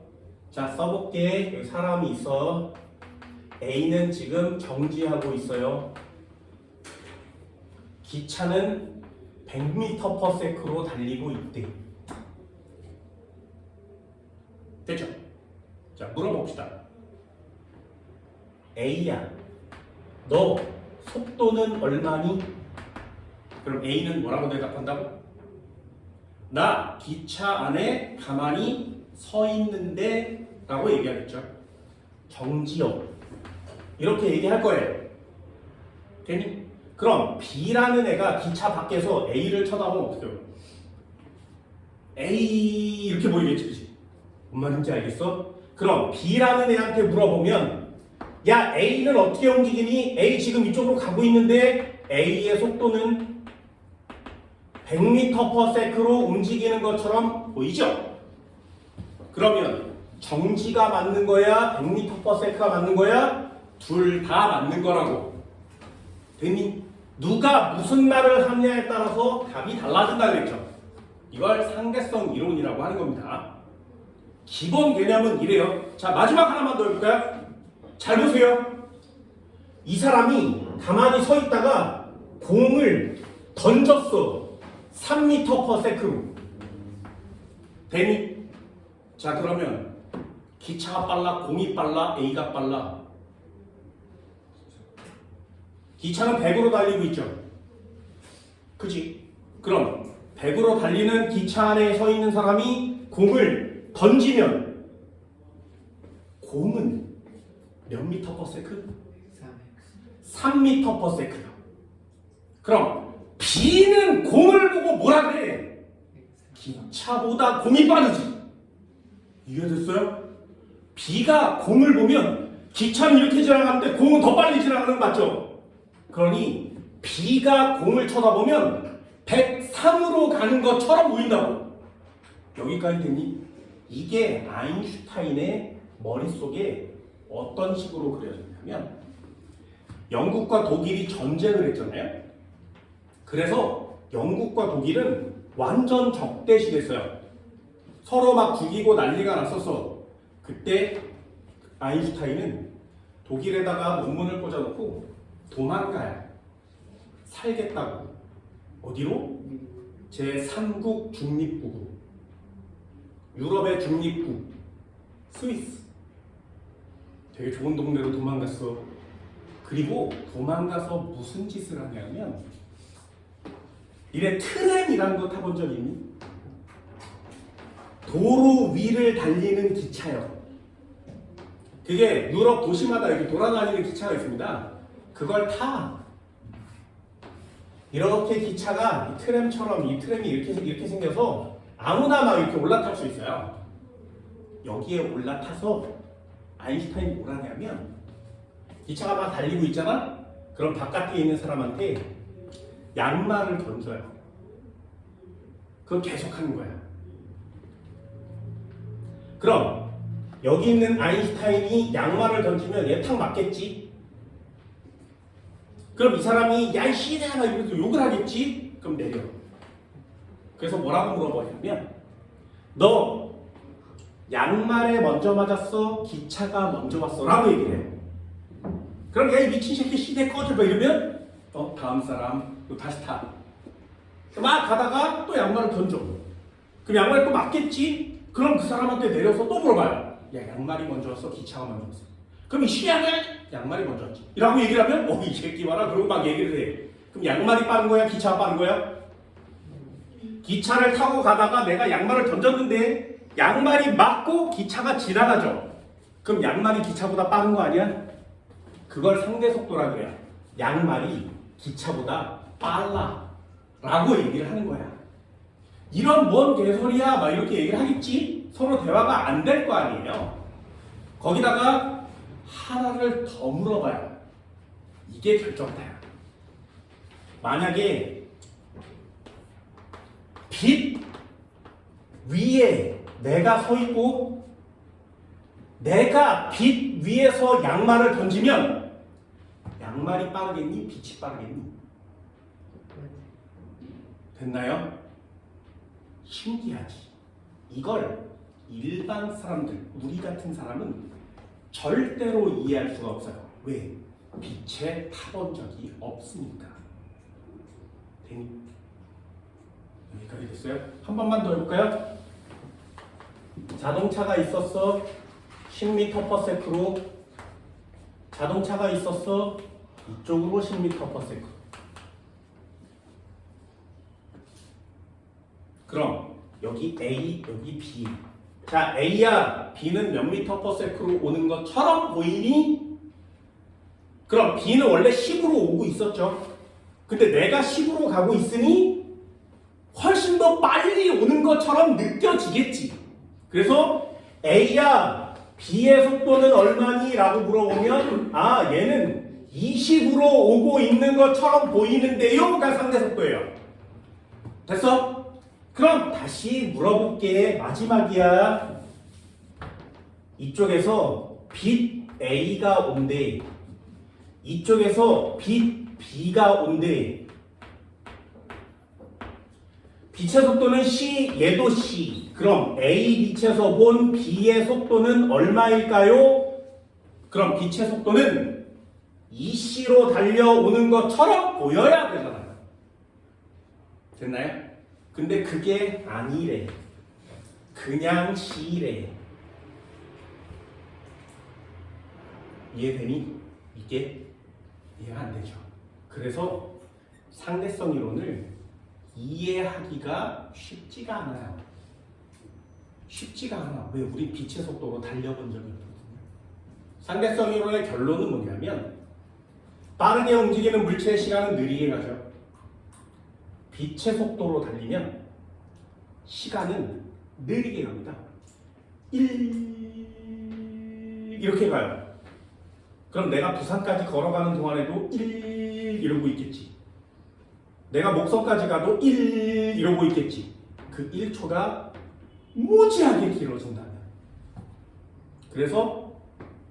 자 써볼게. 여기 사람이 있어. A는 지금 정지하고 있어요. 기차는 100m/s로 달리고 있대. 됐죠? 자 물어봅시다. A야, 너 속도는 얼마니? 그럼 A는 뭐라고 대답한다고? 나 기차 안에 가만히 서 있는데 라고 얘기하겠죠. 정지요. 이렇게 얘기할 거예요. 됐니? 그럼 B라는 애가 기차 밖에서 A를 쳐다보면 어떡해요? A 이렇게 보이겠지, 그치? 뭔 말인지 알겠어? 그럼 B라는 애한테 물어보면 야 A는 어떻게 움직이니? A 지금 이쪽으로 가고 있는데 A의 속도는 100m/s로 움직이는 것처럼 보이죠? 그러면 정지가 맞는 거야? 100m/s가 맞는 거야? 둘 다 맞는 거라고. 됐니? 누가 무슨 말을 하냐에 따라서 답이 달라진다 그랬죠. 이걸 상대성 이론이라고 하는 겁니다. 기본 개념은 이래요. 자 마지막 하나만 더 해볼까요? 잘 보세요. 이 사람이 가만히 서 있다가 공을 던졌어. 3m/s로. 되니? 자 그러면 기차가 빨라? 공이 빨라? A가 빨라? 기차는 100으로 달리고 있죠. 그치? 그럼 100으로 달리는 기차 안에 서 있는 사람이 공을 던지면 공은 몇 m/s? 3m/s. 그럼 B는 공을 보고 뭐라 그래? 기차보다 공이 빠르지. 이해됐어요? B가 공을 보면 기차는 이렇게 지나가는데 공은 더 빨리 지나가는 거 맞죠? 그러니 B가 공을 쳐다보면 103으로 가는 것처럼 보인다고. 여기까지 됐니? 이게 아인슈타인의 머릿속에 어떤 식으로 그려졌냐면 영국과 독일이 전쟁을 했잖아요. 그래서 영국과 독일은 완전 적대시됐어요. 서로 막 죽이고 난리가 났었어. 그때 아인슈타인은 독일에다가 논문을 꽂아놓고 도망가야 살겠다고. 어디로? 제3국 중립국으로. 유럽의 중립국 스위스. 되게 좋은 동네로 도망갔어. 그리고 도망가서 무슨 짓을 하냐면 이래 트램이라는 거 타본 적 있니? 도로 위를 달리는 기차요. 그게 유럽 도시마다 이렇게 돌아다니는 기차가 있습니다. 그걸 타. 이렇게 기차가 이 트램처럼 이 트램이 이렇게 생겨서 아무나 막 이렇게 올라탈 수 있어요. 여기에 올라타서 아인슈타인이 뭘 하냐면 기차가 막 달리고 있잖아? 그럼 바깥에 있는 사람한테 양말을 던져요. 그걸 계속 하는 거야. 그럼 여기 있는 아인슈타인이 양말을 던지면 얘 탁 맞겠지? 그럼 이 사람이 야 이 씨대야 이러면서 욕을 하겠지? 그럼 내려. 그래서 뭐라고 물어보냐면 너 양말에 먼저 맞았어? 기차가 먼저 왔어? 라고 얘기를 해. 그럼 야 이 미친 새끼 시계 꺼져 봐 이러면 다음 사람 또 다시 타. 막 가다가 또 양말을 던져. 그럼 양말이 또 맞겠지? 그럼 그 사람한테 내려서 또 물어봐요. 야 양말이 먼저 왔어? 기차가 먼저 왔어? 그럼 이 시간에 양말이 먼저 왔지. 이라고 얘기를 하면 이 새끼 봐라. 그러고 막 얘기를 해. 그럼 양말이 빠른 거야? 기차가 빠른 거야? 기차를 타고 가다가 내가 양말을 던졌는데 양말이 맞고 기차가 지나가죠. 그럼 양말이 기차보다 빠른 거 아니야? 그걸 상대 속도라 그래요. 양말이 기차보다 빨라 라고 얘기를 하는 거야. 이런 뭔 개소리야 막 이렇게 얘기를 하겠지? 서로 대화가 안 될 거 아니에요. 거기다가 하나를 더 물어봐요. 이게 결정타야. 만약에 빛 위에 내가 서 있고 내가 빛 위에서 양말을 던지면 양말이 빠르겠니? 빛이 빠르겠니? 됐나요? 신기하지. 이걸 일반 사람들, 우리 같은 사람은 절대로 이해할 수가 없어요. 왜? 빛에 타본 적이 없으니까. 되니? 여기까지 됐어요? 한 번만 더 해볼까요? 자동차가 있었어. 10m/s로 자동차가 있었어. 이쪽으로 10m/s. 그럼 여기 A, 여기 B. 자, A야, B는 몇 m/s로 오는 것처럼 보이니? 그럼 B는 원래 10으로 오고 있었죠. 근데 내가 10으로 가고 있으니 훨씬 더 빨리 오는 것처럼 느껴지겠지. 그래서 A야, B의 속도는 얼마니? 라고 물어보면 얘는 20으로 오고 있는 것처럼 보이는데요가 상대 속도예요. 됐어? 그럼 다시 물어볼게. 마지막이야. 이쪽에서 빛 A가 온대. 이쪽에서 빛 B가 온대. 빛의 속도는 C, 얘도 C. 그럼 A 빛에서 본 B의 속도는 얼마일까요? 그럼 빛의 속도는 EC로 달려오는 것처럼 보여야 되잖아요. 됐나요? 근데 그게 아니래. 그냥 C래. 이해되니? 이게 이해가 안 되죠. 그래서 상대성 이론을 이해하기가 쉽지가 않아요. 쉽지가 않아. 왜? 우리 빛의 속도로 달려본 적이 없거든요. 상대성 이론의 결론은 뭐냐면 빠르게 움직이는 물체의 시간은 느리게 가죠. 빛의 속도로 달리면 시간은 느리게 갑니다. 1 이렇게 가요. 그럼 내가 부산까지 걸어가는 동안에도 1 이러고 있겠지. 내가 목성까지 가도 1 이러고 있겠지. 그 1초가 무지하게 길어진다면. 그래서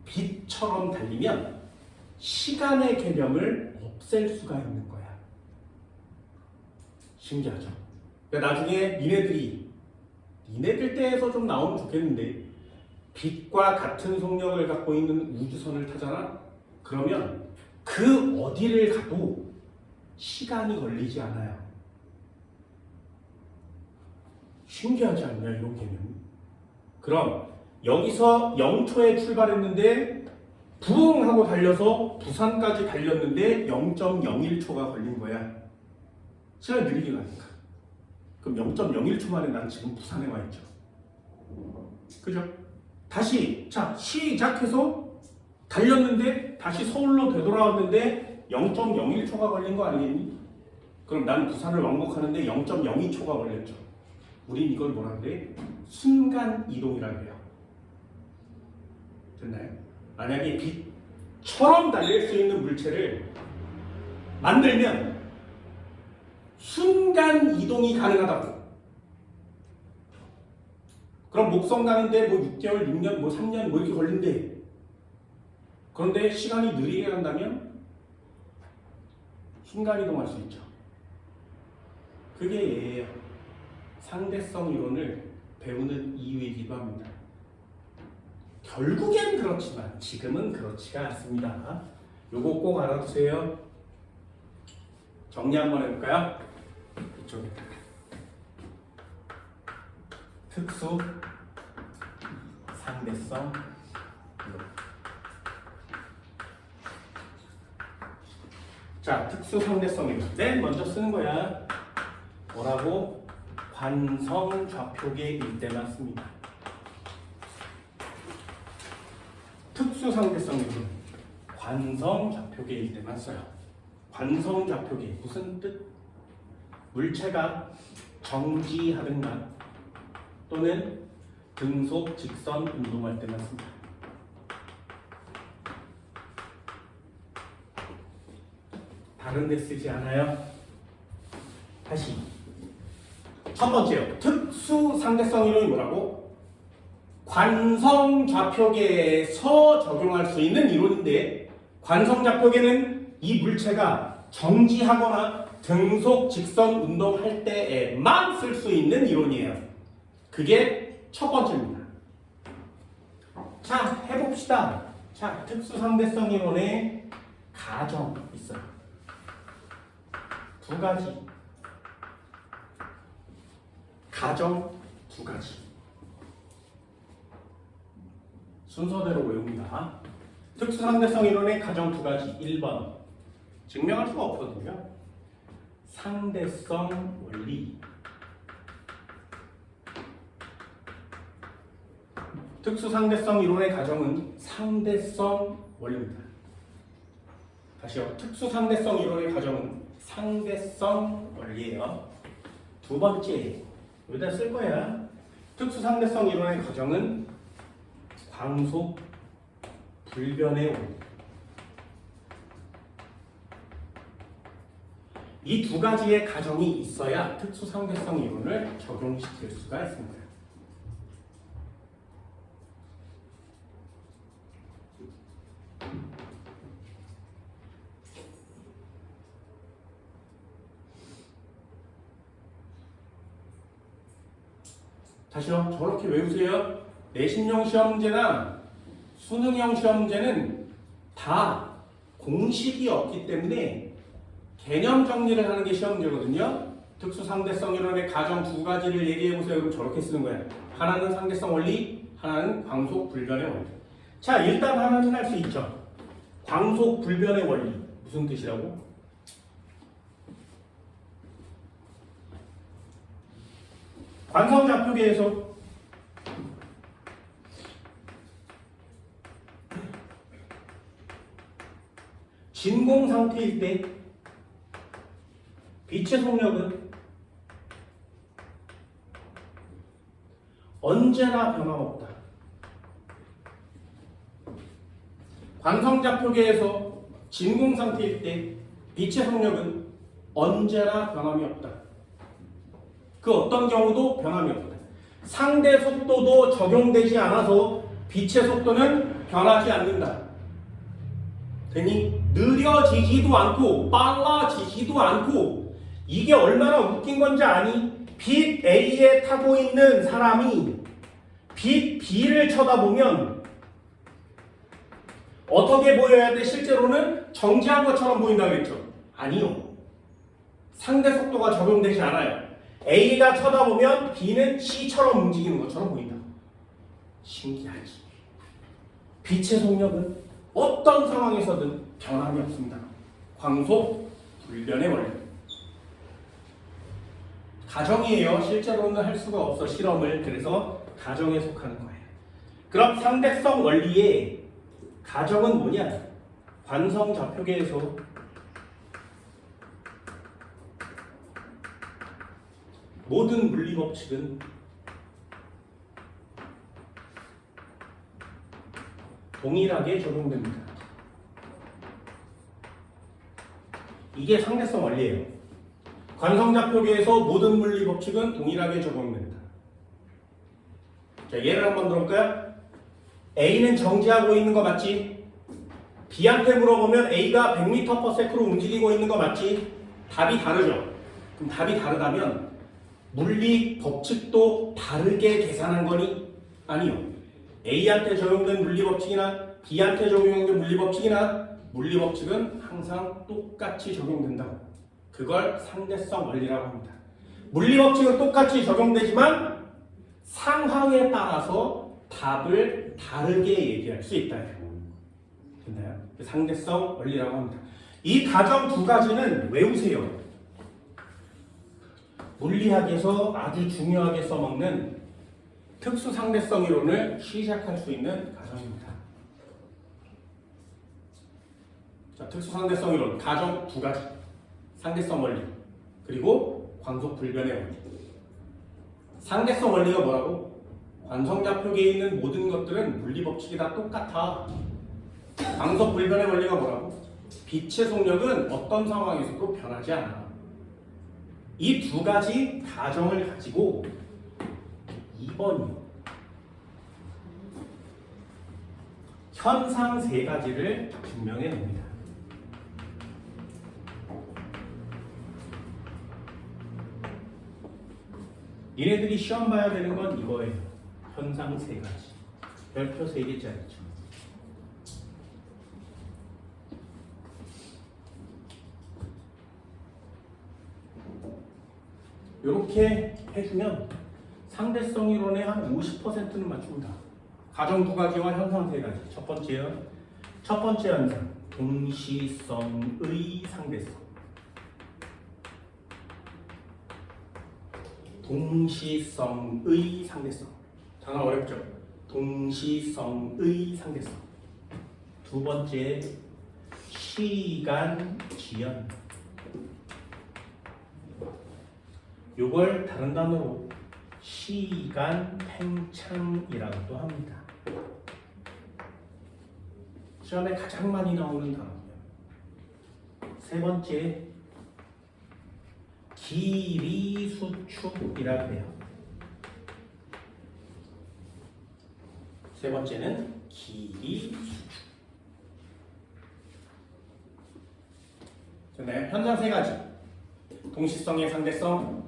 빛처럼 달리면 시간의 개념을 없앨 수가 있는 거야. 신기하죠? 그러니까 나중에 니네들 때에서 좀 나오면 좋겠는데 빛과 같은 속력을 갖고 있는 우주선을 타잖아? 그러면 그 어디를 가도 시간이 걸리지 않아요. 신기하지 않냐 이런 개념이? 그럼 여기서 0초에 출발했는데 부웅 하고 달려서 부산까지 달렸는데 0.01초가 걸린 거야. 시간이 느리게 가니까. 그럼 0.01초 만에 난 지금 부산에 와 있죠. 그죠? 다시 자 시작해서 달렸는데 다시 서울로 되돌아왔는데 0.01초가 걸린 거 아니겠니? 그럼 난 부산을 왕복하는데 0.02초가 걸렸죠. 우린 이걸 뭐라 그래? 순간 이동이라 그래요. 됐나요? 만약에 빛처럼 달릴 수 있는 물체를 만들면 순간 이동이 가능하다고. 그럼 목성 가는데 뭐 6개월, 6년, 뭐 3년 뭐 이렇게 걸린대. 그런데 시간이 느리게 간다면 순간 이동할 수 있죠. 그게 얘예요. 상대성 이론을 배우는 이유이기도 합니다. 결국엔 그렇지만 지금은 그렇지가 않습니다. 요거 꼭 알아두세요. 정리 한번 해볼까요? 이쪽에 특수 상대성 이론. 자, 특수 상대성 이론. 맨 먼저 쓰는 거야. 뭐라고? 관성 좌표계일 때만 씁니다. 특수 상대성 이론. 관성 좌표계일 때만 써요. 관성 좌표계 무슨 뜻? 물체가 정지하든가 또는 등속 직선 운동할 때만 씁니다. 다른 데 쓰지 않아요. 다시 첫 번째요. 특수 상대성 이론이 뭐라고? 관성 좌표계에서 적용할 수 있는 이론인데, 관성 좌표계는 이 물체가 정지하거나 등속 직선 운동할 때에만 쓸 수 있는 이론이에요. 그게 첫 번째입니다. 자, 해봅시다. 자, 특수 상대성 이론의 가정 있어요. 두 가지. 가정 두 가지. 순서대로 외웁니다. 특수 상대성 이론의 가정 두 가지. 1번. 증명할 수가 없거든요. 상대성 원리. 특수 상대성 이론의 가정은 상대성 원리입니다. 다시요. 특수 상대성 이론의 가정은 상대성 원리예요. 두 번째, 여기다 쓸 거야. 특수 상대성 이론의 가정은 광속 불변의 원리. 이 두 가지의 가정이 있어야 특수 상대성 이론을 적용시킬 수가 있습니다. 다시요. 저렇게 외우세요. 내신형 시험제나 수능형 시험제는 다 공식이 없기 때문에 개념 정리를 하는 게 시험제거든요. 특수 상대성 이론의 가정 두 가지를 얘기해 보세요. 그럼 저렇게 쓰는 거예요. 하나는 상대성 원리, 하나는 광속 불변의 원리. 자, 일단 하나는 할 수 있죠. 광속 불변의 원리. 무슨 뜻이라고? 관성 좌표계에서 진공 상태일 때 빛의 속력은 언제나 변함없다. 관성 좌표계에서 진공 상태일 때 빛의 속력은 언제나 변함이 없다. 그 어떤 경우도 변함이 없다. 상대 속도도 적용되지 않아서 빛의 속도는 변하지 않는다. 되니 느려지지도 않고 빨라지지도 않고, 이게 얼마나 웃긴 건지 아니? 빛 A에 타고 있는 사람이 빛 B를 쳐다보면 어떻게 보여야 돼? 실제로는 정지한 것처럼 보인다 그랬죠? 아니요. 상대 속도가 적용되지 않아요. A가 쳐다보면 B는 C처럼 움직이는 것처럼 보인다. 신기하지? 빛의 속력은 어떤 상황에서든 변함이 없습니다. 광속 불변의 원리. 가정이에요. 실제로는 할 수가 없어, 실험을. 그래서 가정에 속하는 거예요. 그럼 상대성 원리의 가정은 뭐냐? 관성 좌표계에서 모든 물리 법칙은 동일하게 적용됩니다. 이게 상대성 원리예요. 관성 좌표계에서 모든 물리 법칙은 동일하게 적용됩니다. 자, 예를 한번 들어볼까요? A는 정지하고 있는 거 맞지? B한테 물어보면 A가 100m/s로 움직이고 있는 거 맞지? 답이 다르죠? 그럼 답이 다르다면 물리 법칙도 다르게 계산한 거니? 아니요. A한테 적용된 물리 법칙이나 B한테 적용된 물리 법칙이나 물리법칙은 항상 똑같이 적용된다고. 그걸 상대성 원리라고 합니다. 물리법칙은 똑같이 적용되지만 상황에 따라서 답을 다르게 얘기할 수 있다. 됐나요? 상대성 원리라고 합니다. 이 가정 두 가지는 외우세요. 물리학에서 아주 중요하게 써먹는 특수 상대성 이론을 시작할 수 있는 가정입니다. 자, 특수 상대성 이론 가정 두 가지. 상대성 원리 그리고 광속 불변의 원리. 상대성 원리가 뭐라고? 관성좌표계에 있는 모든 것들은 물리 법칙이 다 똑같아. 광속 불변의 원리가 뭐라고? 빛의 속력은 어떤 상황에서도 변하지 않아. 이 두 가지 가정을 가지고 2번이요. 현상 세 가지를 증명해 냅니다. 얘네들이 시험 봐야 되는 건 이거예요. 현상 세 가지. 별표 3개짜리죠. 이렇게 해주면 상대성 이론의 한 50%는 맞춥니다. 가정 두 가지와 현상 세 가지. 첫 번째 현상, 동시성의 상대성. 동시성의 상대성. 단어 어렵죠? 동시성의 상대성. 두 번째, 시간 지연. 이걸 다른 단어로 시간 팽창이라고도 합니다. 시험에 가장 많이 나오는 단어고요. 세 번째, 길이 수축이라고 해요. 세 번째는 길이 수축. 네, 현상 세 가지. 동시성의 상대성,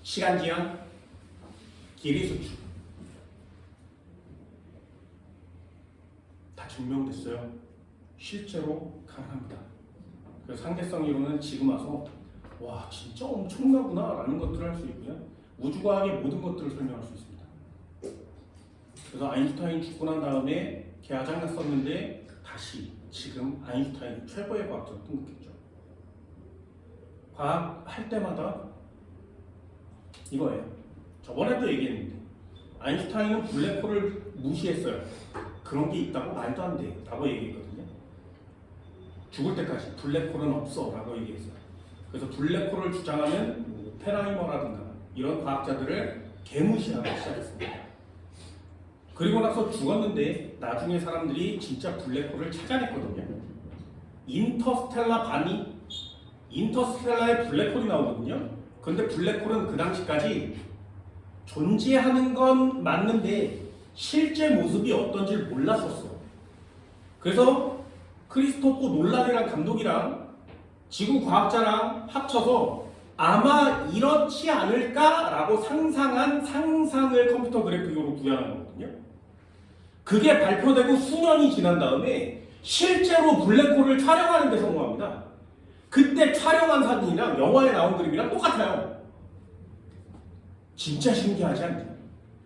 시간 지연, 길이 수축. 다 증명됐어요. 실제로 가능합니다. 그래서 상대성 이론은 지금 와서 와 진짜 엄청나구나 라는 것들을 할 수 있고요. 우주과학의 모든 것들을 설명할 수 있습니다. 그래서 아인슈타인 죽고 난 다음에 개화장났었는데 다시 지금 아인슈타인 최고의 과학자로 등극했죠. 과학 할 때마다 이거예요. 저번에도 얘기했는데 아인슈타인은 블랙홀을 무시했어요. 그런 게 있다고 말도 안 돼 라고 얘기했거든요. 죽을 때까지 블랙홀은 없어 라고 얘기했어요. 그래서 블랙홀을 주장하는 오펜하이머라든가 이런 과학자들을 개무시하기 시작했습니다. 그리고 나서 죽었는데 나중에 사람들이 진짜 블랙홀을 찾아냈거든요. 인터스텔라에 블랙홀이 나오거든요. 근데 블랙홀은 그 당시까지 존재하는 건 맞는데 실제 모습이 어떤지 몰랐었어. 그래서 크리스토퍼 놀란이랑 감독이랑 지구 과학자랑 합쳐서 아마 이렇지 않을까라고 상상한 상상을 컴퓨터 그래픽으로 구현한 거거든요. 그게 발표되고 수년이 지난 다음에 실제로 블랙홀을 촬영하는 데 성공합니다. 그때 촬영한 사진이랑 영화에 나온 그림이랑 똑같아요. 진짜 신기하지 않나요?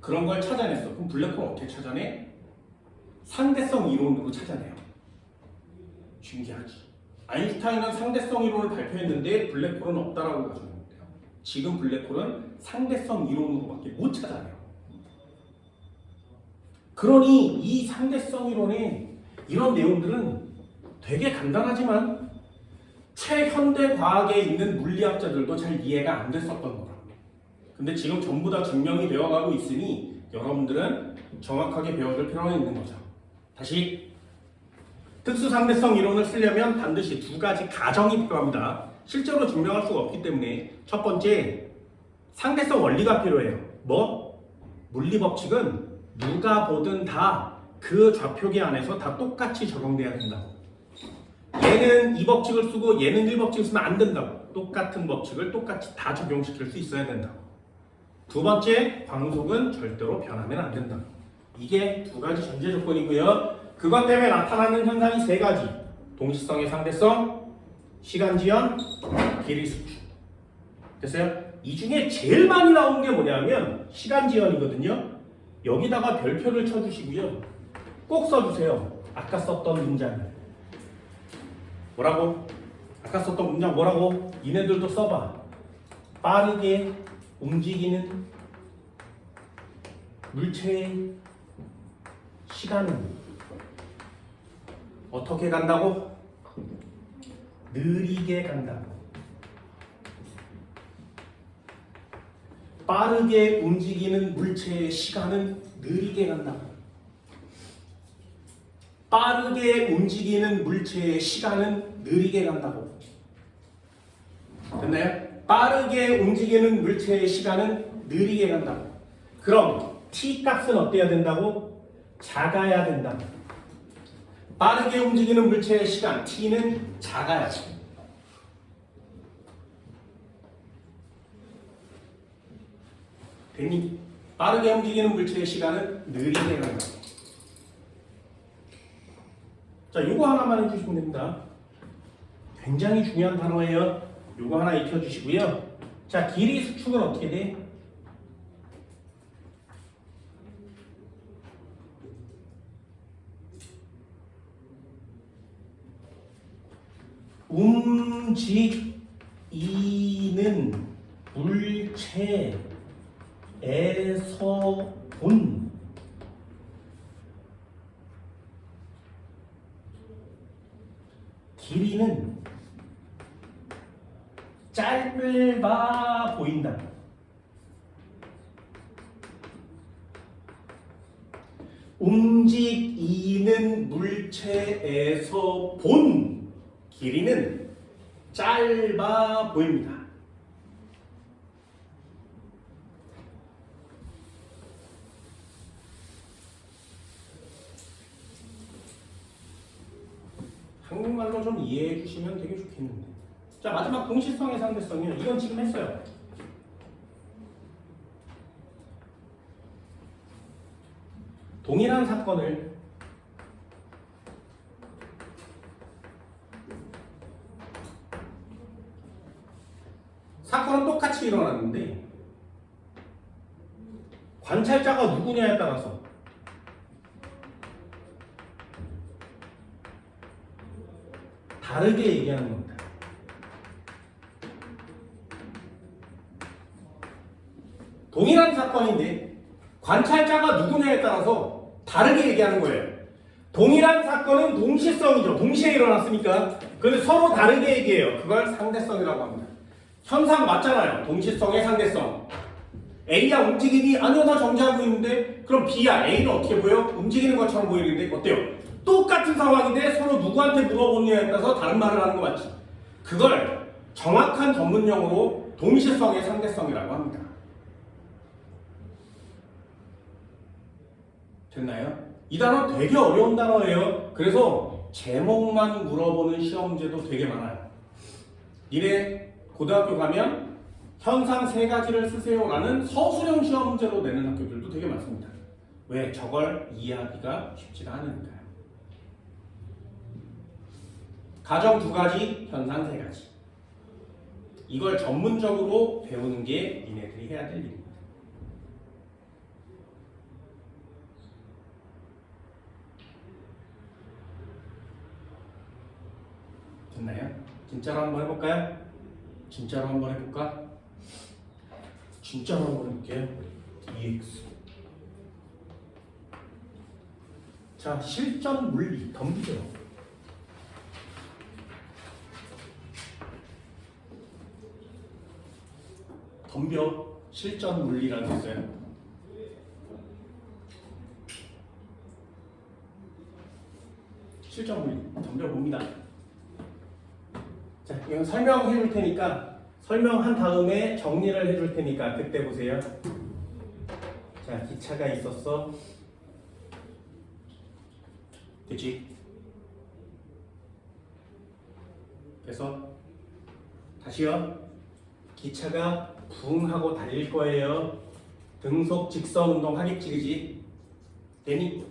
그런 걸 찾아냈어. 그럼 블랙홀 어떻게 찾아내? 상대성 이론으로 찾아내요. 신기하지. 아인슈타인은 상대성 이론을 발표했는데 블랙홀은 없다라고 가정했는데요. 지금 블랙홀은 상대성 이론으로밖에 못 찾아내요. 그러니 이 상대성 이론의 이런 내용들은 되게 간단하지만 최현대 과학에 있는 물리학자들도 잘 이해가 안 됐었던 거라. 근데 지금 전부 다 증명이 되어가고 있으니 여러분들은 정확하게 배워줄 필요가 있는 거죠. 다시 특수상대성 이론을 쓰려면 반드시 두 가지 가정이 필요합니다. 실제로 증명할 수가 없기 때문에 첫 번째, 상대성 원리가 필요해요. 뭐? 물리법칙은 누가 보든 다 그 좌표계 안에서 다 똑같이 적용돼야 된다고. 얘는 이 법칙을 쓰고 얘는 이 법칙을 쓰면 안 된다고. 똑같은 법칙을 똑같이 다 적용시킬 수 있어야 된다고. 두 번째, 광속은 절대로 변하면 안 된다고. 이게 두 가지 전제 조건이고요. 그것 때문에 나타나는 현상이 세 가지. 동시성의 상대성, 시간 지연, 길이 수축. 됐어요? 이 중에 제일 많이 나온 게 뭐냐면 시간 지연이거든요. 여기다가 별표를 쳐주시고요. 꼭 써주세요. 아까 썼던 문장. 뭐라고? 아까 썼던 문장 뭐라고? 니네들도 써봐. 빠르게 움직이는 물체의 시간은 어떻게 간다고? 느리게 간다고. 빠르게 움직이는 물체의 시간은 느리게 간다고. 빠르게 움직이는 물체의 시간은 느리게 간다고. 됐나요? 빠르게 움직이는 물체의 시간은 느리게 간다고. 그럼 t 값은 어때야 된다고? 작아야 된다고. 빠르게 움직이는 물체의 시간 t는 작아야지. 됐니? 빠르게 움직이는 물체의 시간은 느리게 간다. 자, 요거 하나만 해주시면 됩니다. 굉장히 중요한 단어예요. 요거 하나 익혀주시고요. 자, 길이 수축은 어떻게 돼? 움직이는 물체에서 본 길이는 짧아 보인다. 움직이는 물체에서 본 길이는 짧아 보입니다. 한국말로 좀 이해해 주시면 되게 좋겠는데. 자, 마지막 동시성의 상대성이요. 이건 지금 했어요. 동일한 사건을 사건은 똑같이 일어났는데 관찰자가 누구냐에 따라서 다르게 얘기하는 겁니다. 동일한 사건인데 관찰자가 누구냐에 따라서 다르게 얘기하는 거예요. 동일한 사건은 동시성이죠. 동시에 일어났으니까. 그런데 서로 다르게 얘기해요. 그걸 상대성이라고 합니다. 현상 맞잖아요. 동시성의 상대성. A야 움직이니? 아니요, 나 정지하고 있는데. 그럼 B야. A는 어떻게 보여? 움직이는 것처럼 보이는데 어때요? 똑같은 상황인데 서로 누구한테 물어보느냐에 따라서 다른 말을 하는 거 맞지? 그걸 정확한 전문용어로 동시성의 상대성이라고 합니다. 됐나요? 이 단어 되게 어려운 단어예요. 그래서 제목만 물어보는 시험제도 되게 많아요. 니네 고등학교 가면 현상 세 가지를 쓰세요라는 서술형 시험제로 내는 학교들도 되게 많습니다. 왜? 저걸 이해하기가 쉽지가 않으니까요. 가정 두 가지, 현상 세 가지. 이걸 전문적으로 배우는 게 니네들이 해야 될 일입니다. 됐나요? 진짜로 한번 해볼까요? 진짜로 한번 해볼까? 진짜로 한번 해볼게요. EX. 자, 실전 물리 덤비죠. 덤벼. 실전 물리라는 게 있어요. 실전 물리 덤벼 봅니다. 자, 이건 설명해 줄 테니까 설명한 다음에 정리를 해 줄 테니까 그때 보세요. 자, 기차가 있었어. 됐지? 그래서 다시요. 기차가 붕 하고 달릴 거예요. 등속 직선 운동 하겠지, 그지? 되니?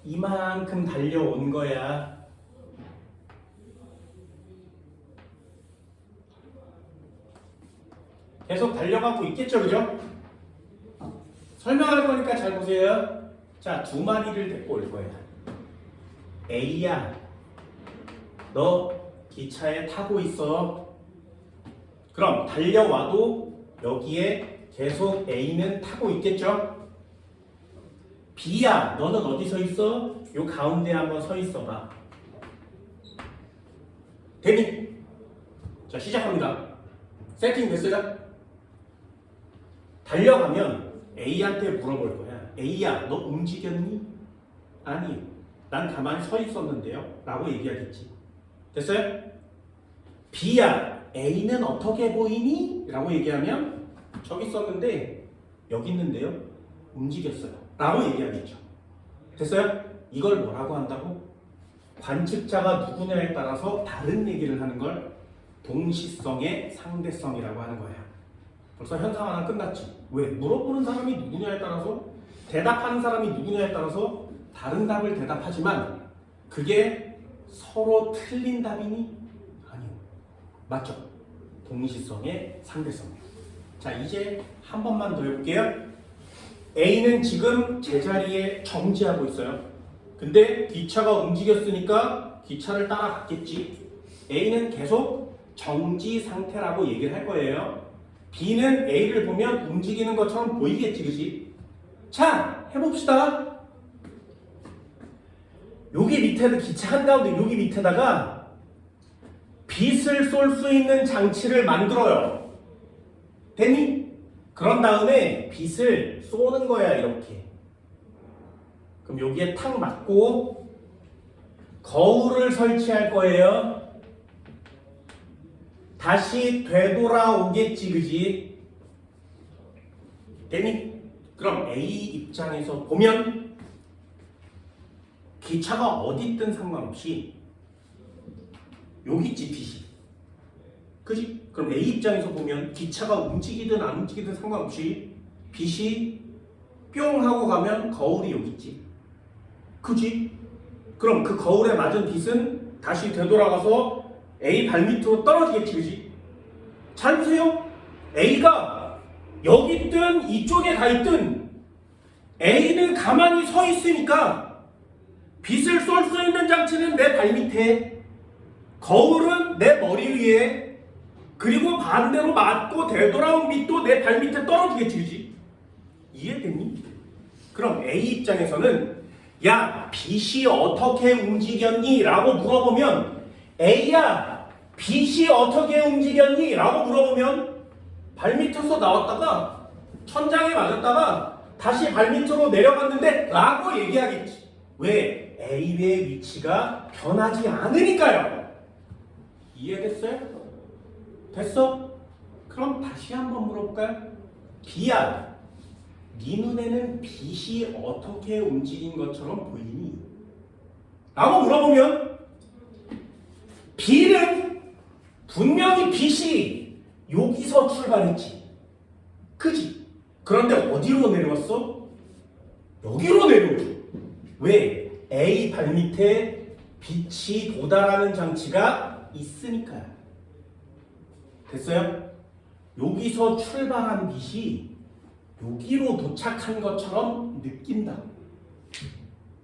이만큼 달려온 거야. 계속 달려가고 있겠죠, 그죠? 설명할 거니까 잘 보세요. 자, 두 마리를 데리고 올 거야. A야, 너 기차에 타고 있어. 그럼 달려와도 여기에 계속 A는 타고 있겠죠? B야, 너는 어디 서 있어? 요 가운데 한번 서 있어봐. 데니. 자, 시작합니다. 세팅 됐어요? 달려가면 A한테 물어볼 거야. A야, 너 움직였니? 아니, 난 가만히 서 있었는데요. 라고 얘기하겠지. 됐어요? B야, A는 어떻게 보이니? 라고 얘기하면 저기 있었는데 여기 있는데요. 움직였어요. 라고 얘기하겠죠. 됐어요? 이걸 뭐라고 한다고? 관측자가 누구냐에 따라서 다른 얘기를 하는 걸 동시성의 상대성이라고 하는 거야. 벌써 현상 하나 끝났지. 왜? 물어보는 사람이 누구냐에 따라서, 대답하는 사람이 누구냐에 따라서 다른 답을 대답하지만 그게 서로 틀린 답이니? 아니요. 맞죠? 동시성의 상대성이에요. 자, 이제 한 번만 더 해볼게요. A는 지금 제자리에 정지하고 있어요. 근데 기차가 움직였으니까 기차를 따라갔겠지. A는 계속 정지 상태라고 얘기를 할 거예요. B는 A를 보면 움직이는 것처럼 보이겠지, 그지? 자, 해봅시다. 여기 밑에, 기차 한가운데 여기 밑에다가 빛을 쏠 수 있는 장치를 만들어요. 됐니? 그런 다음에 빛을 쏘는 거야, 이렇게. 그럼 여기에 탁 맞고 거울을 설치할 거예요. 다시 되돌아오겠지, 그지? 됐니? 그럼 A 입장에서 보면 기차가 어디 있든 상관없이 여기 있지, 빛이. 그지? 그럼 A 입장에서 보면 기차가 움직이든 안 움직이든 상관없이 빛이 뿅 하고 가면 거울이 여기 있지. 그지? 그럼 그 거울에 맞은 빛은 다시 되돌아가서 A 발밑으로 떨어지겠지, 그지? 잘 보세요. A가 여기 있든 이쪽에 가 있든 A는 가만히 서 있으니까 빛을 쏠 수 있는 장치는 내 발밑에, 거울은 내 머리 위에, 그리고 반대로 맞고 되돌아온 빛도 내 발밑에 떨어지겠지, 그지? 이해됐니? 그럼 A 입장에서는 야, 빛이 어떻게 움직였니? 라고 물어보면 A야, 빛이 어떻게 움직였니? 라고 물어보면 발밑에서 나왔다가 천장에 맞았다가 다시 발밑으로 내려갔는데 라고 얘기하겠지. 왜? A의 위치가 변하지 않으니까요. 이해됐어요? 됐어? 그럼 다시 한번 물어볼까요? B야, 네 눈에는 빛이 어떻게 움직인 것처럼 보이니? 라고 물어보면 B는 분명히 빛이 여기서 출발했지. 그지? 그런데 어디로 내려왔어? 여기로 내려오죠. 왜? A 발밑에 빛이 도달하는 장치가 있으니까요. 됐어요? 여기서 출발한 빛이 여기로 도착한 것처럼 느낀다.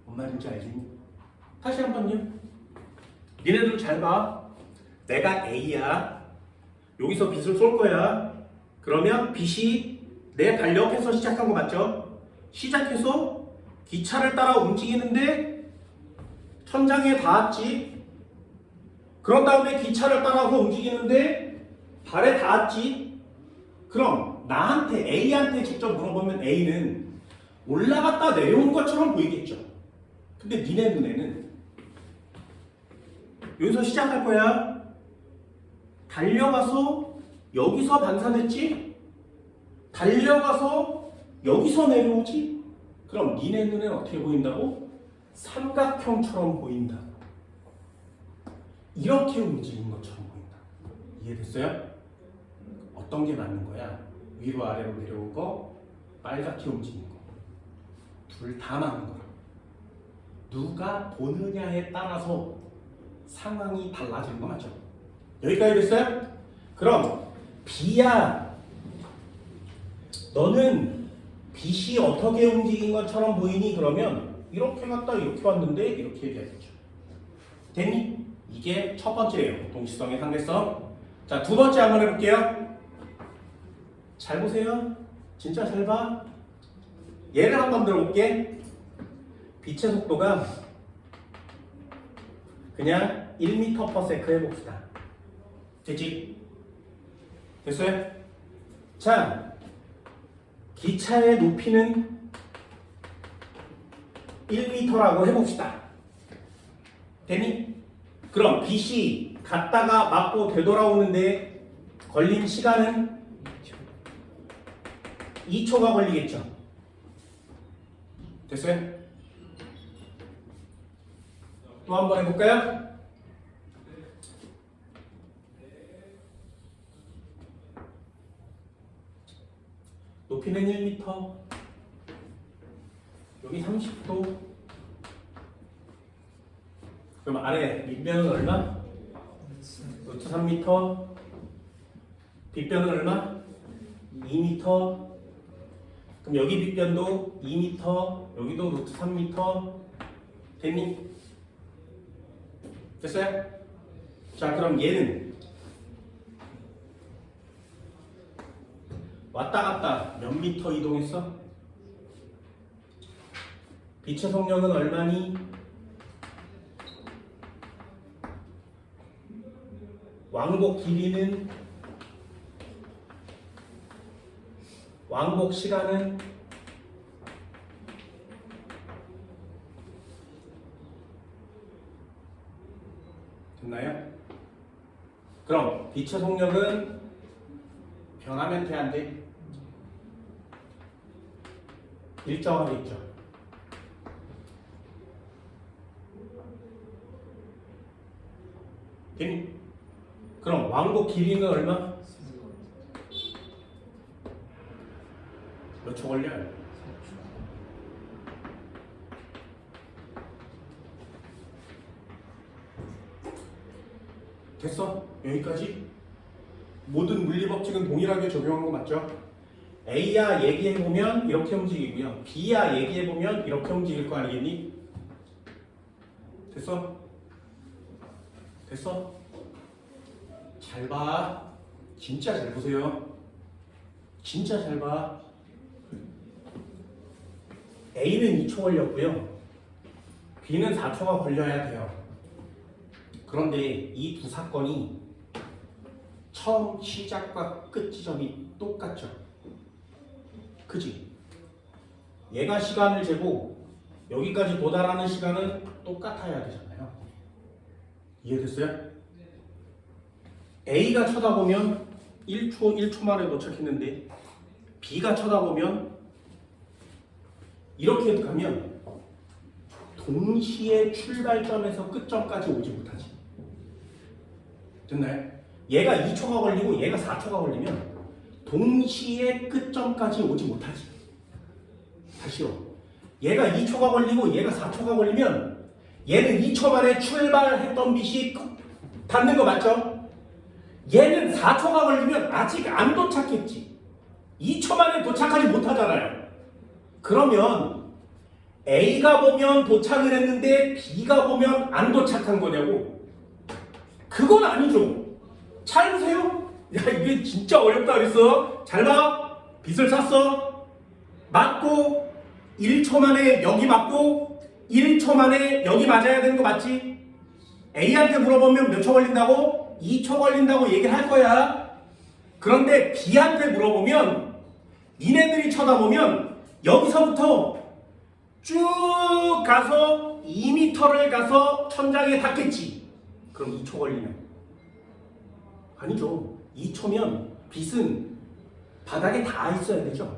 뭔 말인지 알겠니? 다시 한번요. 니네들 잘 봐. 내가 A야. 여기서 빛을 쏠 거야. 그러면 빛이 내 발 옆에서 시작한 거 맞죠? 시작해서 기차를 따라 움직이는데 천장에 닿았지. 그런 다음에 기차를 따라서 움직이는데 발에 닿았지. 그럼 나한테, A한테 직접 물어보면 A는 올라갔다 내려온 것처럼 보이겠죠. 근데 니네 눈에는 여기서 시작할 거야. 달려가서 여기서 반사됐지? 달려가서 여기서 내려오지? 그럼 니네 눈에는 어떻게 보인다고? 삼각형처럼 보인다. 이렇게 움직이는 것처럼 보인다. 이해됐어요? 어떤 게 맞는 거야? 위로 아래로 내려온 거, 빨갛게 움직이는 거. 둘 다 맞는 거야. 누가 보느냐에 따라서 상황이 달라지는 거 맞죠? 여기까지 됐어요? 그럼 B야, 너는 빛이 어떻게 움직인 것처럼 보이니? 그러면 이렇게 갔다 이렇게 왔는데 이렇게 얘기하겠죠. 됐니? 이게 첫 번째예요. 동시성의 상대성. 자, 두 번째 한번 해볼게요. 잘 보세요. 진짜 잘 봐. 얘를 한번 들어볼게. 빛의 속도가 그냥 1m/s 해봅시다. 됐지? 됐어요? 자, 기차의 높이는 1m라고 해봅시다. 됐니? 그럼 빛이 갔다가 맞고 되돌아오는데 걸린 시간은 2초가 걸리겠죠. 됐어요? 또 한번 해볼까요? 높이는 1m, 여기 30도. 그럼 아래 밑변은 얼마? 루트 3m. 빗변은 얼마? 2m. 그럼 여기 빗변도 2m, 여기도 루트 3m. 됐니? 됐어요? 자, 그럼 얘는 왔다 갔다 몇 미터 이동했어? 빛의 속력은 얼마니? 왕복 길이는? 왕복 시간은? 됐나요? 그럼 빛의 속력은 변하면 돼, 안 돼? 일정하겠죠. 됐니? 그럼 왕복 길이는 얼마? 몇 초 걸려요? 됐어? 여기까지? 모든 물리법칙은 동일하게 적용한 거 맞죠? A야 얘기해보면 이렇게 움직이고요. B야 얘기해보면 이렇게 움직일 거 아니겠니? 됐어? 됐어? 잘 봐. 진짜 잘 보세요. 진짜 잘 봐. A는 2초 걸렸고요. B는 4초가 걸려야 돼요. 그런데 이 두 사건이 처음 시작과 끝 지점이 똑같죠. 그지? 얘가 시간을 재고 여기까지 도달하는 시간은 똑같아야 되잖아요. 이해됐어요? A가 쳐다보면 1초 만에 도착했는데 B가 쳐다보면 이렇게 가면 동시에 출발점에서 끝점까지 오지 못하지. 됐나요? 얘가 2초가 걸리고 얘가 4초가 걸리면 동시에 끝점까지 오지 못하지. 다시요. 얘가 2초가 걸리고 얘가 4초가 걸리면 얘는 2초 만에 출발했던 빛이 닿는 거 맞죠? 얘는 4초가 걸리면 아직 안 도착했지. 2초 만에 도착하지 못하잖아요. 그러면 A가 보면 도착을 했는데 B가 보면 안 도착한 거냐고? 그건 아니죠. 잘 보세요. 야, 이게 진짜 어렵다 그랬어. 잘 봐. 빛을 쐈어. 맞고 1초 만에 여기 맞고 1초 만에 여기 맞아야 되는 거 맞지? A한테 물어보면 몇 초 걸린다고? 2초 걸린다고 얘기를 할 거야. 그런데 B한테 물어보면 니네들이 쳐다보면 여기서부터 쭉 가서 2m를 가서 천장에 닿겠지. 그럼 2초 걸리면? 아니죠. 2초면 빛은 바닥에 닿아 있어야 되죠.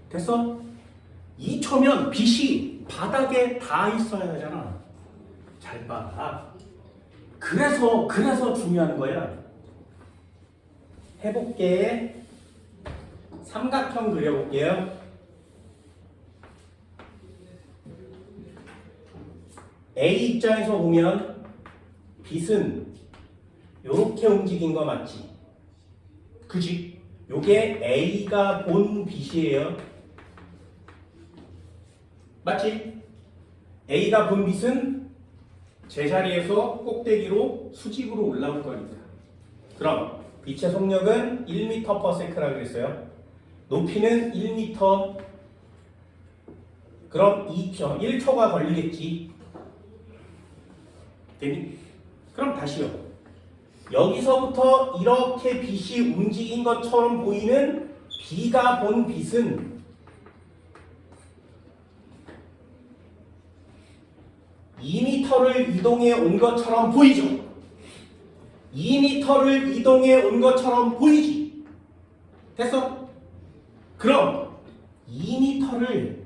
됐어? 2초면 빛이 바닥에 닿아 있어야 하잖아. 잘 봐. 그래서 중요한 거야. 해볼게. 삼각형 그려볼게요. A 입장에서 보면 빛은 요렇게 움직인 거 맞지? 그지? 요게 A가 본 빛이에요. 맞지? A가 본 빛은 제자리에서 꼭대기로 수직으로 올라올 거니까. 그럼 빛의 속력은 1m/s라고 그랬어요. 높이는 1m. 그럼 1초가 걸리겠지. 되니? 그럼 다시요. 여기서부터 이렇게 빛이 움직인 것처럼 보이는 B가 본 빛은 2m를 이동해 온 것처럼 보이죠? 2m를 이동해 온 것처럼 보이지? 됐어? 그럼 2m를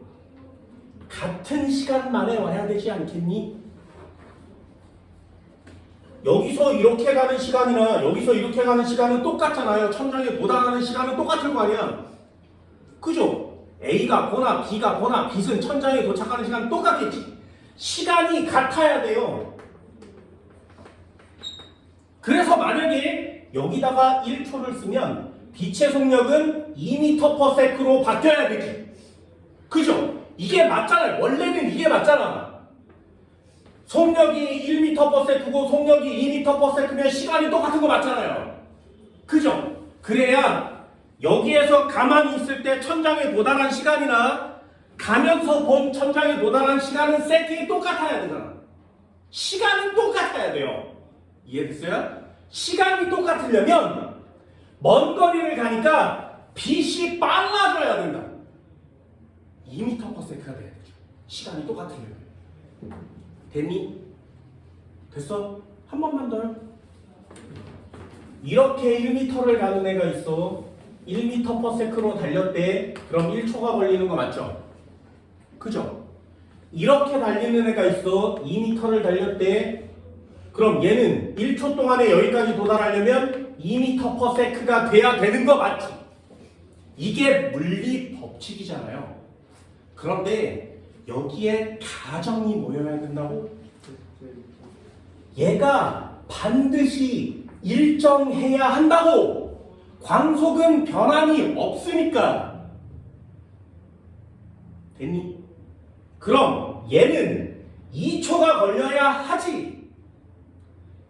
같은 시간 만에 와야 되지 않겠니? 여기서 이렇게 가는 시간이나 여기서 이렇게 가는 시간은 똑같잖아요. 천장에 도달하는 시간은 똑같을 거 아니야. 그죠? A가 보나 B가 보나 빛은 천장에 도착하는 시간은 똑같겠지. 시간이 같아야 돼요. 그래서 만약에 여기다가 1초를 쓰면 빛의 속력은 2m/s로 바뀌어야 되지. 그죠? 이게 맞잖아요. 원래는 이게 맞잖아. 속력이 1m/s고 속력이 2m/s면 시간이 똑같은 거 맞잖아요. 그죠? 그래야 여기에서 가만히 있을 때 천장에 도달한 시간이나 가면서 본 천장에 도달한 시간은 세팅이 똑같아야 되잖아. 시간은 똑같아야 돼요. 이해됐어요? 시간이 똑같으려면 먼 거리를 가니까 빛이 빨라져야 된다. 2m/s가 돼야 되죠. 시간이 똑같으려면. 됐니? 됐어? 한 번만 더요. 이렇게 1m를 가는 애가 있어. 1m/s로 달렸대. 그럼 1초가 걸리는 거 맞죠? 그죠? 이렇게 달리는 애가 있어. 2m를 달렸대. 그럼 얘는 1초 동안에 여기까지 도달하려면 2m/s가 돼야 되는 거 맞지? 이게 물리 법칙이잖아요. 그런데 여기에 가정이 모여야 된다고? 얘가 반드시 일정해야 한다고! 광속은 변함이 없으니까. 됐니? 그럼 얘는 2초가 걸려야 하지.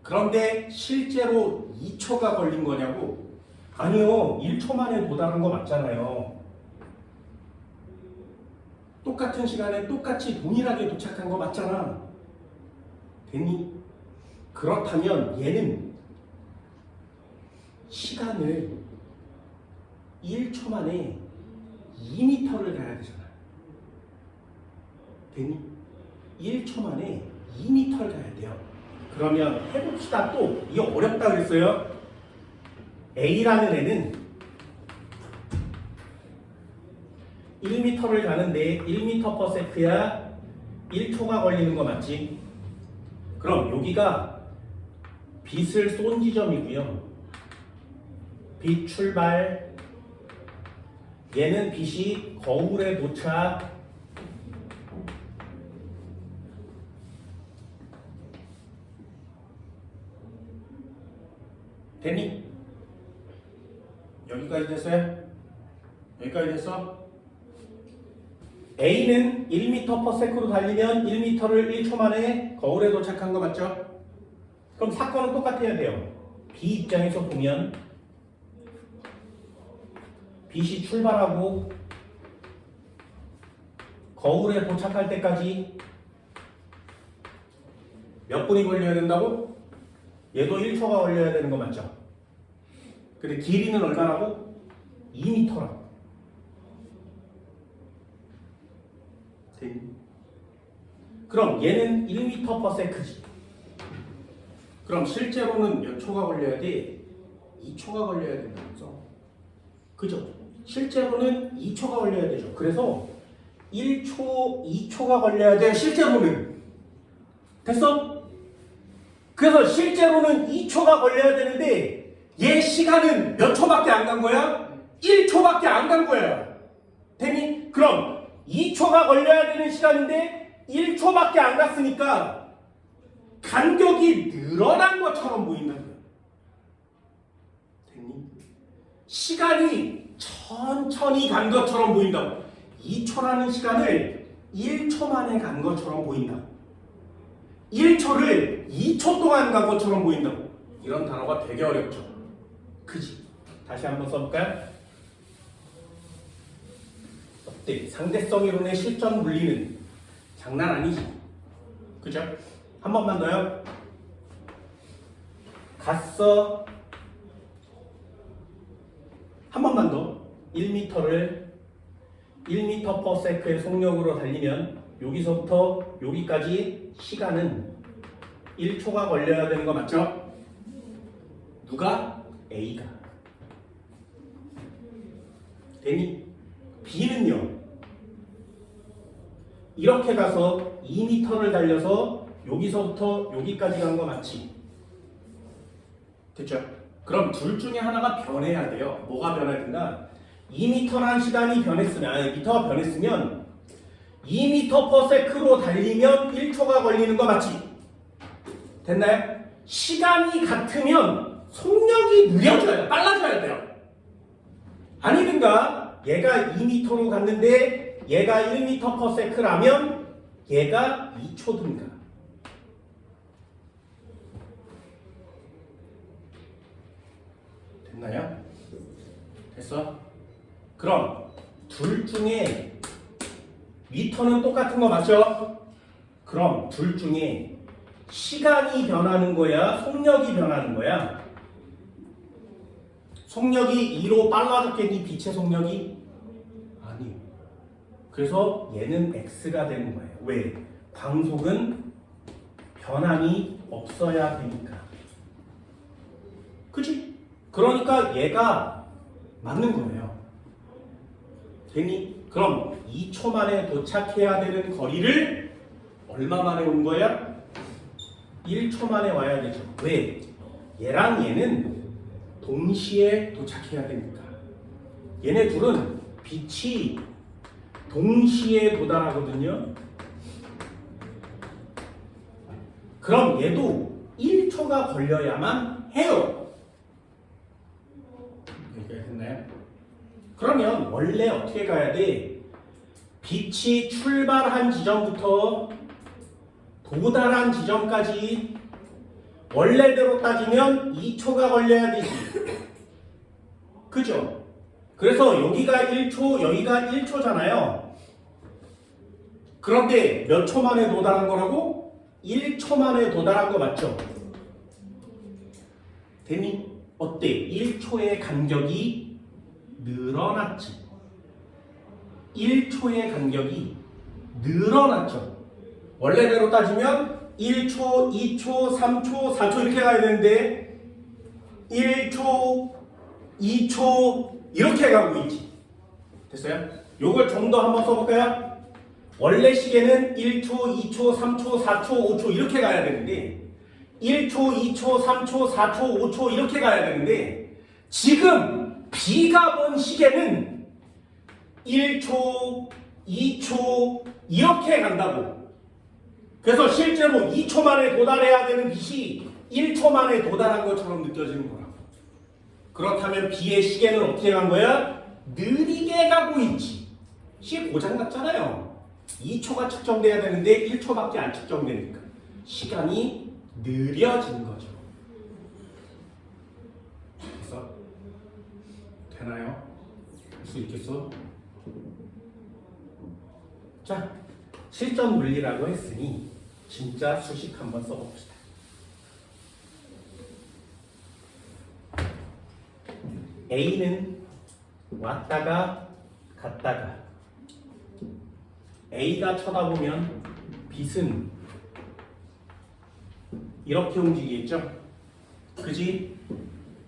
그런데 실제로 2초가 걸린 거냐고? 아니요. 1초 만에 도달한 거 맞잖아요. 똑같은 시간에 똑같이 동일하게 도착한 거 맞잖아. 됐니? 그렇다면 얘는 시간을 1초 만에 2m를 가야 되잖아. 됐니? 1초 만에 2m를 가야 돼요. 그러면 해봅시다. 또 이게 어렵다 그랬어요. A라는 애는 1m를 가는데 1m/s야 1초가 걸리는 거 맞지? 그럼 여기가 빛을 쏜 지점이고요. 빛 출발. 얘는 빛이 거울에 도착. 됐니? 여기까지 됐어요? 여기까지 됐어? A는 1m/s로 달리면 1m를 1초 만에 거울에 도착한 거 맞죠? 그럼 사건은 똑같아야 돼요. B 입장에서 보면 빛이 출발하고 거울에 도착할 때까지 몇 분이 걸려야 된다고? 얘도 1초가 걸려야 되는 거 맞죠? 근데 길이는 얼마라고? 2m라고. 그럼 얘는 1m/s지. 그럼 실제로는 몇 초가 걸려야 돼? 2초가 걸려야 된다면서. 그죠? 실제로는 2초가 걸려야 되죠. 그래서 1초, 2초가 걸려야 돼. 실제로는. 됐어? 그래서 실제로는 2초가 걸려야 되는데 얘 시간은 몇 초밖에 안 간 거야? 1초밖에 안 간 거야. 됐니? 그럼 2초가 걸려야 되는 시간인데 1초밖에 안 갔으니까 간격이 늘어난 것처럼 보인다고요. 됐니? 시간이 천천히 간 것처럼 보인다고. 2초라는 시간을 1초 만에 간 것처럼 보인다고. 1초를 2초 동안 간 것처럼 보인다고. 이런 단어가 되게 어렵죠. 그지? 다시 한번 써볼까요? 어때? 상대성 이론의 실전 물리는 장난 아니지. 그죠? 한 번만 더요. 갔어. 한 번만 더. 1m를 1m/s의 속력으로 달리면 여기서부터 여기까지 시간은 1초가 걸려야 되는 거 맞죠? 누가? A가. 되니? B는요. 이렇게 가서 2m를 달려서 여기서부터 여기까지 간 거 맞지? 됐죠? 그럼 둘 중에 하나가 변해야 돼요. 뭐가 변해야 된다? 2m라는 시간이 변했으면, 아니 미터가 변했으면 2m/s로 달리면 1초가 걸리는 거 맞지? 됐나요? 시간이 같으면 속력이 느려져요. 빨라져야 돼요. 아니든가 얘가 2m로 갔는데 얘가 1m/s라면 얘가 2초든가. 됐나요? 됐어? 그럼 둘 중에 미터는 똑같은 거 맞죠? 그럼 둘 중에 시간이 변하는 거야? 속력이 변하는 거야? 속력이 2로 빨라졌겠니? 빛의 속력이? 아니요. 그래서 얘는 X가 되는 거예요. 왜? 광속은 변함이 없어야 되니까. 그치? 그러니까 얘가 맞는 거예요. 되니? 그럼 2초 만에 도착해야 되는 거리를 얼마 만에 온 거야? 1초 만에 와야 되죠. 왜? 얘랑 얘는 동시에 도착해야 되니까. 얘네 둘은 빛이 동시에 도달하거든요. 그럼 얘도 1초가 걸려야만 해요. 이렇게 됐나요? 그러면 원래 어떻게 가야 돼? 빛이 출발한 지점부터 도달한 지점까지 원래대로 따지면 2초가 걸려야 되지. 그죠? 그래서 여기가 1초, 여기가 1초잖아요. 그런데 몇 초 만에 도달한 거라고? 1초 만에 도달한 거 맞죠? 됐니? 어때? 1초의 간격이 늘어났지. 1초의 간격이 늘어났죠. 원래대로 따지면 1초, 2초, 3초, 4초 이렇게 가야 되는데 1초, 2초 이렇게 가고 있지. 됐어요? 요걸 좀 더 한번 써볼까요? 원래 시계는 1초, 2초, 3초, 4초, 5초 이렇게 가야 되는데 1초, 2초, 3초, 4초, 5초 이렇게 가야 되는데 지금 B가 본 시계는 1초, 2초 이렇게 간다고. 그래서 실제로 2초 만에 도달해야 되는 빛이 1초 만에 도달한 것처럼 느껴지는 거라고. 그렇다면 B의 시계는 어떻게 간 거야? 느리게 가고 있지. 시계 고장 났잖아요. 2초가 측정돼야 되는데 1초밖에 안 측정되니까 시간이 느려진 거죠. 그래서 되나요? 할 수 있겠어? 자, 실전 물리라고 했으니 진짜 수식 한번 써봅시다. A는 왔다가 갔다가 A가 쳐다보면 빛은 이렇게 움직이겠죠? 그지?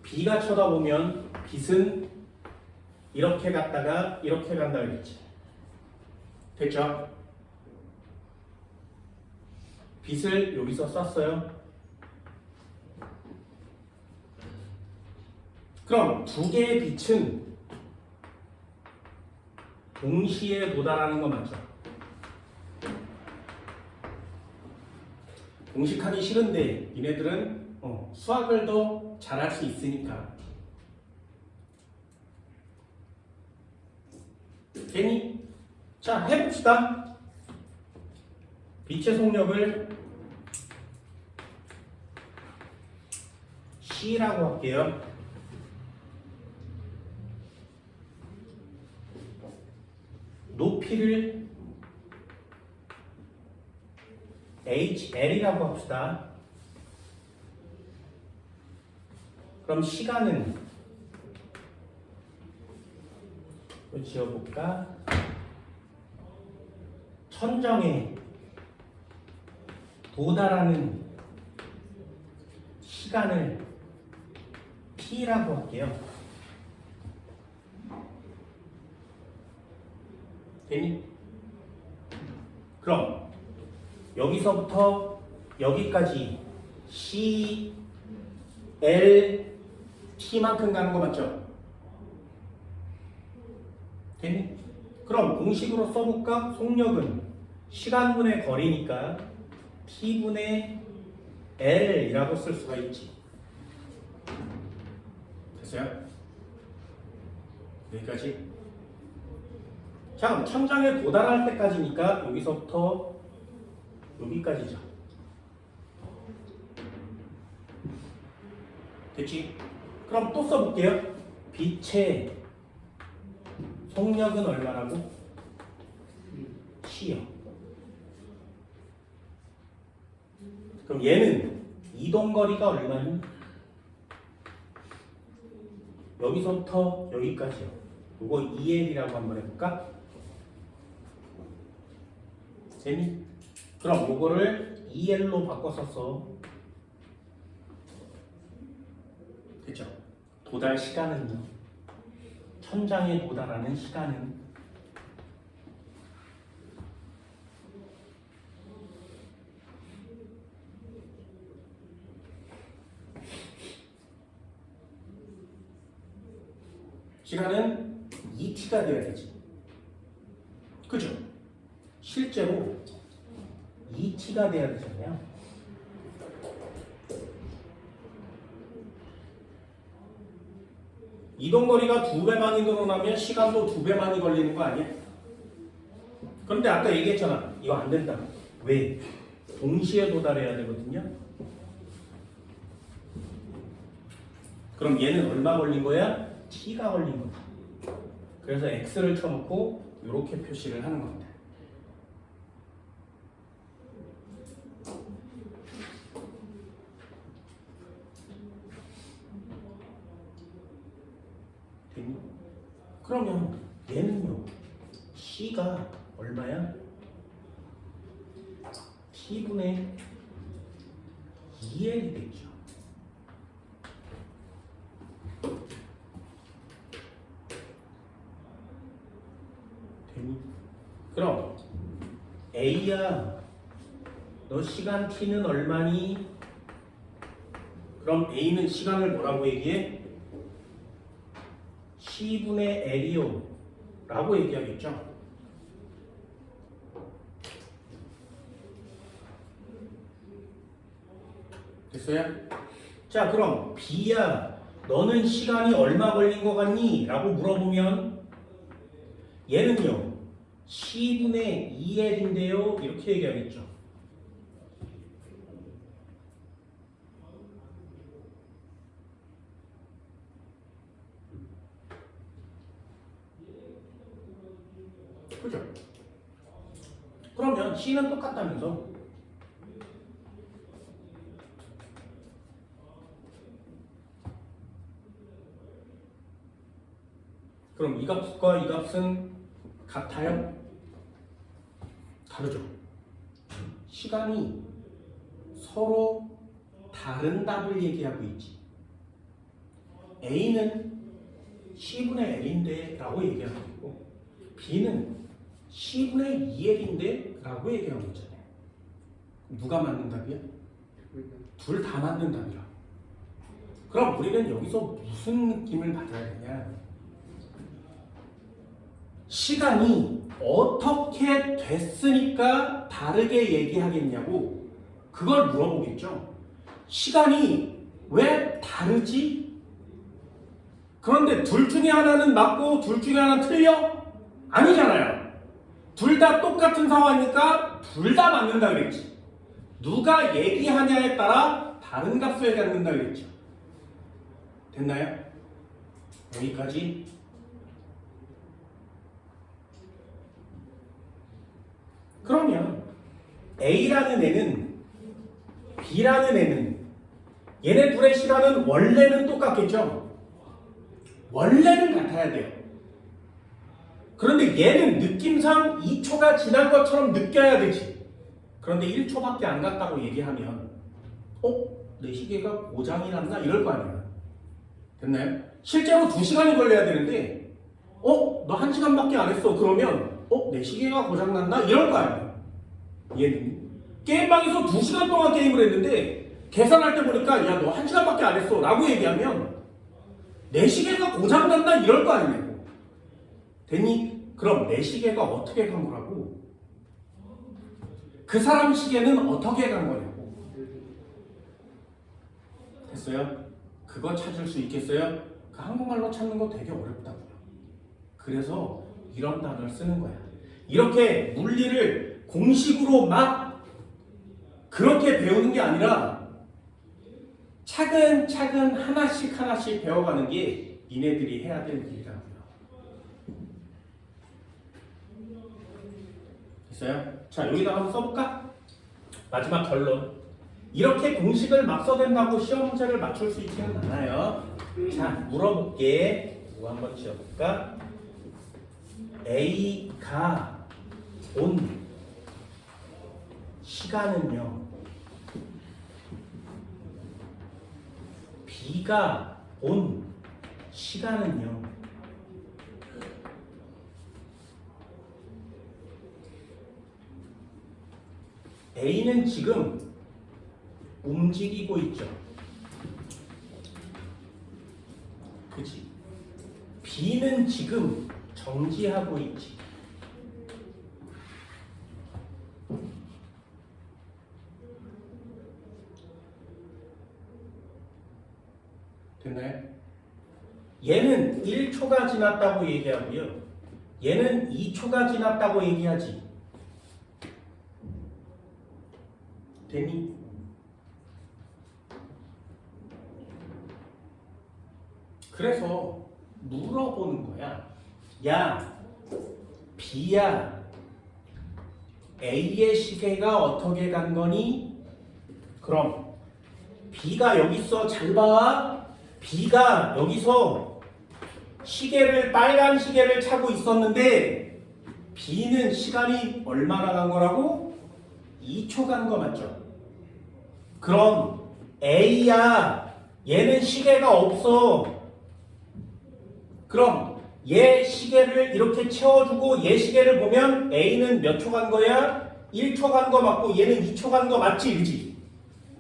B가 쳐다보면 빛은 이렇게 갔다가 이렇게 간다 그랬지. 됐죠? 빛을 여기서 썼어요. 그럼 두 개의 빛은 동시에 도달하는 거 맞죠? 공식하기 싫은데 니네들은 수학을 더 잘할 수 있으니까. 괜히 자 해봅시다. 빛의 속력을 C라고 할게요. 높이를 HL이라고 합시다. 그럼 시간은 지어볼까? 천정에 도달하는 시간을 T라고 할게요. 되니? 그럼 여기서부터 여기까지 C, L, T만큼 가는 거 맞죠? 되니? 그럼 공식으로 써볼까? 속력은 시간분의 거리니까 T분의 L이라고 쓸 수가 있지. 됐어요? 여기까지. 자, 그럼 천장에 도달할 때까지니까 여기서부터 여기까지죠. 됐지? 그럼 또 써볼게요. 빛의 속력은 얼마라고? C요. 그럼 얘는 이동거리가 얼마니? 여기서부터 여기까지요. 이거 EL이라고 한번 해볼까? 재미? 그럼 이거를 EL로 바꿔서 써. 됐죠? 도달 시간은요. 천장에 도달하는 시간은 시간은 ET가 돼야 되지. 그죠? 실제로 ET가 돼야 되잖아요. 이동거리가 2배 많이 늘어나면 시간도 2배 많이 걸리는 거 아니야? 그런데 아까 얘기했잖아. 이거 안 된다. 왜? 동시에 도달해야 되거든요. 그럼 얘는 얼마 걸린 거야? T가 걸린 거야. 그래서 X를 쳐놓고 이렇게 표시를 하는 겁니다. 됐니? 그러면 얘는요. C가 얼마야? T분의 2L이 되죠. 그럼 A야, 너 시간 T는 얼마니? 그럼 A는 시간을 뭐라고 얘기해? C분의 L이요 라고 얘기하겠죠. 됐어요? 자, 그럼 B야, 너는 시간이 얼마 걸린 것 같니? 라고 물어보면 얘는요 C분의 2L인데요 이렇게 얘기하겠죠. 그죠? 그러면 C는 똑같다면서 그럼 이 값과 이 값은 같아요? 다르죠. 시간이 서로 다른 답을 얘기하고 있지. A는 C분의 L인데 라고 얘기하고 있고 B는 C분의 2L인데 라고 얘기하고 있잖아요. 누가 맞는 답이야? 둘 다 맞는 답이라. 그럼 우리는 여기서 무슨 느낌을 받아야 되냐? 시간이 어떻게 됐으니까 다르게 얘기하겠냐고 그걸 물어보겠죠. 시간이 왜 다르지? 그런데 둘 중에 하나는 맞고 둘 중에 하나는 틀려? 아니잖아요. 둘 다 똑같은 상황이니까 둘 다 맞는다 그랬지. 누가 얘기하냐에 따라 다른 값을 갖는다 그랬죠. 됐나요? 여기까지. 그러면 A라는 애는 B라는 애는 얘네 둘의 시간은 원래는 똑같겠죠? 원래는 같아야 돼요. 그런데 얘는 느낌상 2초가 지난 것처럼 느껴야 되지. 그런데 1초밖에 안 갔다고 얘기하면 내 시계가 고장이 났나? 이럴 거 아니야. 됐나요? 실제로 2시간이 걸려야 되는데 너 1시간밖에 안 했어. 그러면 내 시계가 고장났나? 이럴 거 아니야. 얘는 게임방에서 2시간 동안 게임을 했는데 계산할 때 보니까 야 너 1시간밖에 안 했어 라고 얘기하면 내 시계가 고장났나? 이럴 거 아니냐고. 됐니? 그럼 내 시계가 어떻게 간 거라고? 그 사람 시계는 어떻게 간 거냐고. 됐어요? 그거 찾을 수 있겠어요? 그 한국말로 찾는 거 되게 어렵다고요. 그래서 이런 단어를 쓰는 거야. 이렇게 물리를 공식으로 막 그렇게 배우는 게 아니라 차근차근 하나씩 배워가는 게 니네들이 해야 될 일이라고요. 됐어요? 자, 여기다가 한번 써볼까? 마지막 결론. 이렇게 공식을 막 써댄다고 시험 문제를 맞출 수 있지는 않아요. 자, 물어볼게. 이거 한번 지어볼까? A가 온 시간은요, B가 온 시간은요, A는 지금 움직이고 있죠. 그치? B는 지금 정지하고 있지. 됐나요? 얘는 1초가 지났다고 얘기하고요. 얘는 2초가 지났다고 얘기하지. 됐니? 그래서 물어보는 거야. 야, B야, A의 시계가 어떻게 간 거니? 그럼 B가 여기 있어. 잘 봐. B가 여기서 빨간 시계를 차고 있었는데 B는 시간이 얼마나 간 거라고? 2초 간 거 맞죠? 그럼 A야, 얘는 시계가 없어. 그럼 얘 시계를 이렇게 채워주고 얘 시계를 보면 A는 몇 초 간 거야? 1초 간 거 맞고 얘는 2초 간 거 맞지? 그지?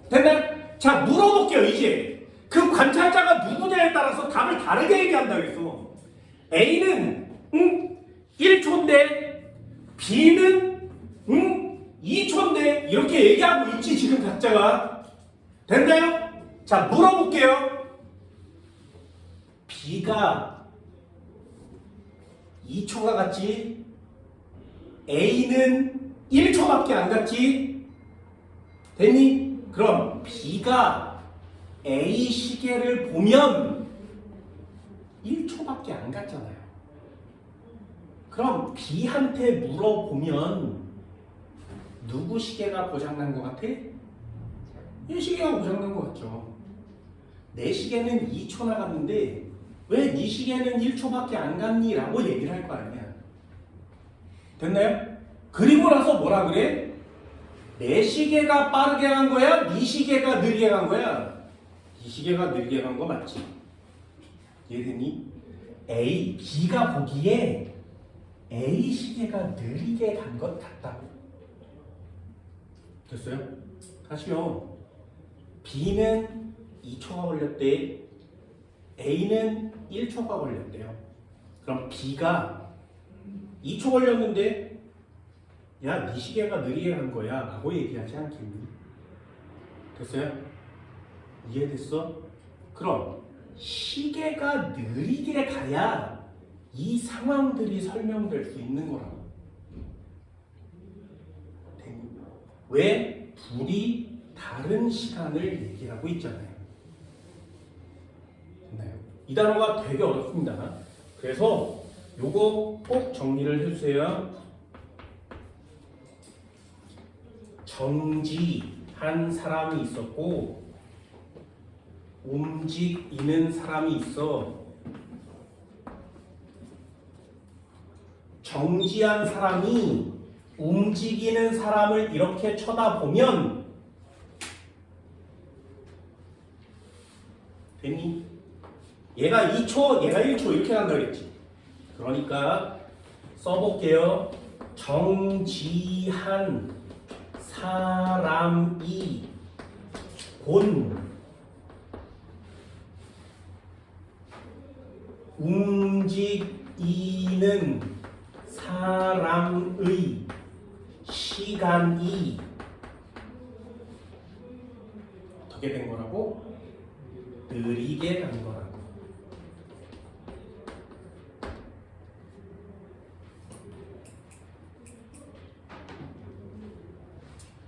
됐나? 자, 물어볼게요. 이제 그 관찰자가 누구냐에 따라서 답을 다르게 얘기한다 그랬어. A는 1초인데 B는 2초인데 이렇게 얘기하고 있지 지금 각자가. 됐나요? 자, 물어볼게요. B가 2초가 갔지, A는 1초밖에 안 갔지. 됐니? 그럼 B가 A 시계를 보면 1초밖에 안 갔잖아요. 그럼 B한테 물어보면 누구 시계가 고장난 것 같아? 이 시계가 고장난 것 같죠. 내 시계는 2초 나갔는데 왜 네 시계는 1초밖에 안 갔니? 라고 얘기를 할 거 아니야. 됐나요? 그리고 나서 뭐라 그래? 내 시계가 빠르게 간 거야? 네 시계가 느리게 간 거야? 네 시계가 느리게 간 거 맞지? 이해되니? B가 보기에 A 시계가 느리게 간 것 같다고. 됐어요? 다시요. B는 2초가 걸렸대. A는 1초가 걸렸대요. 그럼 B가 2초 걸렸는데 야, 네 시계가 느리게 간 거야 라고 얘기하지 않겠니? 됐어요? 이해됐어? 그럼 시계가 느리게 가야 이 상황들이 설명될 수 있는 거라고. 왜? 둘이 다른 시간을 얘기하고 있잖아요. 됐나요? 이 단어가 되게 어렵습니다. 그래서 요거 꼭 정리를 해주세요. 정지한 사람이 있었고 움직이는 사람이 있어. 정지한 사람이 움직이는 사람을 이렇게 쳐다보면 됐니? 얘가 2초, 얘가 1초 이렇게 간다 그랬지. 그러니까 써볼게요. 정지한 사람이 본 움직이는 사람의 시간이 어떻게 된 거라고? 느리게 간 거라고.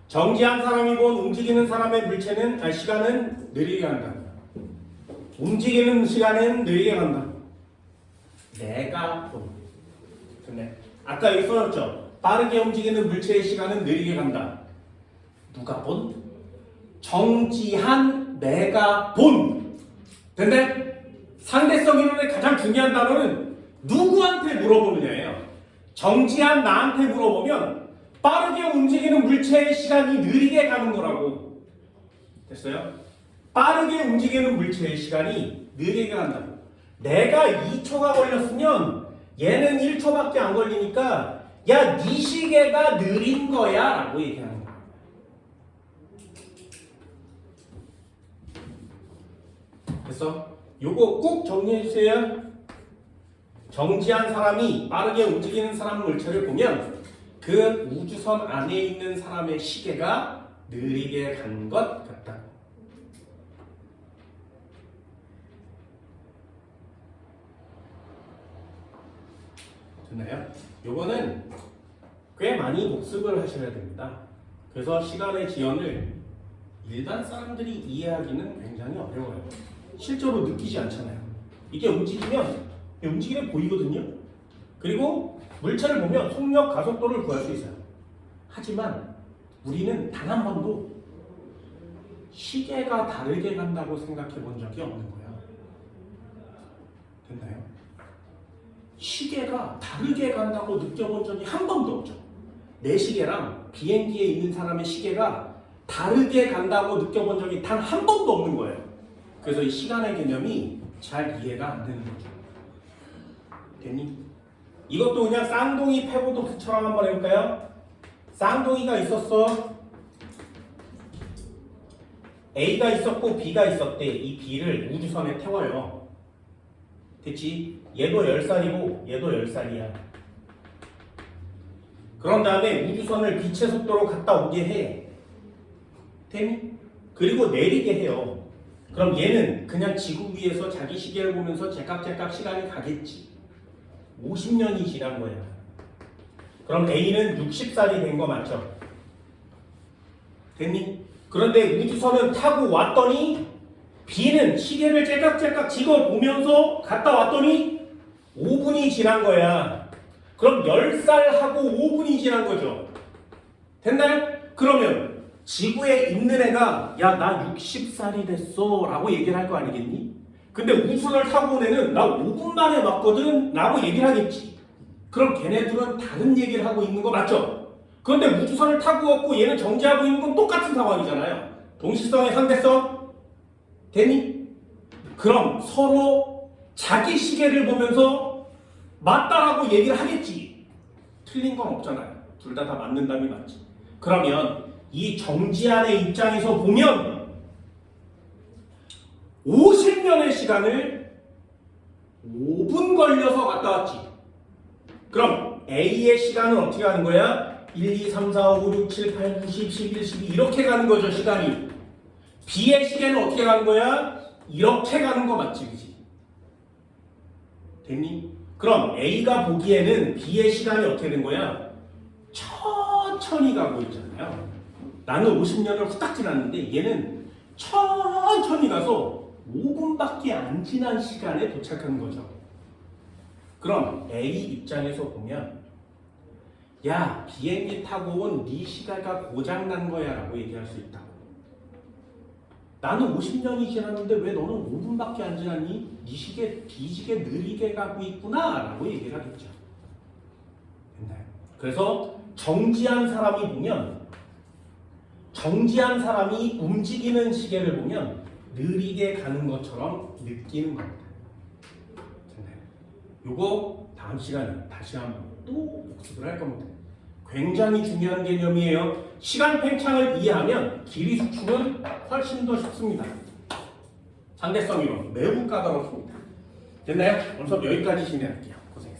정지한 사람이 본 움직이는 사람의 물체는 시간은 느리게 간다. 움직이는 시간은 느리게 간다. 내가 본. 근데 아까 여기 써졌죠? 빠르게 움직이는 물체의 시간은 느리게 간다. 누가 본? 정지한 내가 본. 근데 상대성 이론의 가장 중요한 단어는 누구한테 물어보느냐예요. 정지한 나한테 물어보면 빠르게 움직이는 물체의 시간이 느리게 가는 거라고. 됐어요? 빠르게 움직이는 물체의 시간이 느리게 간다고. 내가 2초가 걸렸으면 얘는 1초밖에 안 걸리니까 야, 네 시계가 느린 거야 라고 얘기하는 거야. 됐어? 요거 꼭 정리해 주세요. 정지한 사람이 빠르게 움직이는 사람 물체를 보면 그 우주선 안에 있는 사람의 시계가 느리게 간 것 같다. 됐나요? 요거는 꽤 많이 복습을 하셔야 됩니다. 그래서 시간의 지연을 일반 사람들이 이해하기는 굉장히 어려워요. 실제로 느끼지 않잖아요. 이게 움직이면 움직이면 보이거든요. 그리고 물체를 보면 속력, 가속도를 구할 수 있어요. 하지만 우리는 단 한 번도 시계가 다르게 간다고 생각해 본 적이 없는 거야. 됐나요? 시계가 다르게 간다고 느껴본 적이 한 번도 없죠. 내 시계랑 비행기에 있는 사람의 시계가 다르게 간다고 느껴본 적이 단 한 번도 없는 거예요. 그래서 이 시간의 개념이 잘 이해가 안 되는 거죠. 됐니? 이것도 그냥 쌍둥이 패러독스처럼 한번 해볼까요? 쌍둥이가 있었어. A가 있었고 B가 있었대. 이 B를 우주선에 태워요. 됐지? 얘도 10살이고 얘도 10살이야. 그런 다음에 우주선을 빛의 속도로 갔다 오게 해. 됐니? 그리고 내리게 해요. 그럼 얘는 그냥 지구 위에서 자기 시계를 보면서 제깍제깍 시간이 가겠지. 50년이 지난 거야. 그럼 A는 60살이 된 거 맞죠? 됐니? 그런데 우주선은 타고 왔더니 B는 시계를 째깍째깍 찍어보면서 갔다 왔더니 5분이 지난 거야. 그럼 10살하고 5분이 지난 거죠. 됐나요? 그러면 지구에 있는 애가 야, 나 60살이 됐어 라고 얘기를 할 거 아니겠니? 근데 우주선을 타고 온 애는 나 5분 만에 왔거든 라고 얘기를 하겠지. 그럼 걔네들은 다른 얘기를 하고 있는 거 맞죠? 그런데 우주선을 타고 왔고 얘는 정지하고 있는 건 똑같은 상황이잖아요. 동시성의 상대성 되니? 그럼 서로 자기 시계를 보면서 맞다라고 얘기를 하겠지. 틀린 건 없잖아요. 둘 다 맞는다면 맞지. 그러면 이 정지한의 입장에서 보면 50년의 시간을 5분 걸려서 갔다 왔지. 그럼 A의 시간은 어떻게 가는 거야? 1, 2, 3, 4, 5, 6, 7, 8, 9, 10, 11, 12 이렇게 가는 거죠, 시간이. B의 시계는 어떻게 가는 거야? 이렇게 가는 거 맞지, 그지? 됐니? 그럼 A가 보기에는 B의 시간이 어떻게 된 거야? 천천히 가고 있잖아요. 나는 50년을 후딱 지났는데 얘는 천천히 가서 5분밖에 안 지난 시간에 도착한 거죠. 그럼 A 입장에서 보면 야, 비행기 타고 온 네 시계가 고장난 거야 라고 얘기할 수 있다고. 나는 50년이 지났는데 왜 너는 5분밖에 안 지났니? 네 시계 뒤지게 느리게 가고 있구나 라고 얘기를 하겠죠. 됐나요? 그래서 정지한 사람이 보면 정지한 사람이 움직이는 시계를 보면 느리게 가는 것처럼 느끼는 겁니다. 됐나요? 요거 다음 시간에 다시 한번 또 복습을 할 겁니다. 굉장히 중요한 개념이에요. 시간 팽창을 이해하면 길이 수축은 훨씬 더 쉽습니다. 상대성 이론 매우 까다롭습니다. 됐나요? 오늘 수업 여기까지 진행할게요. 고생.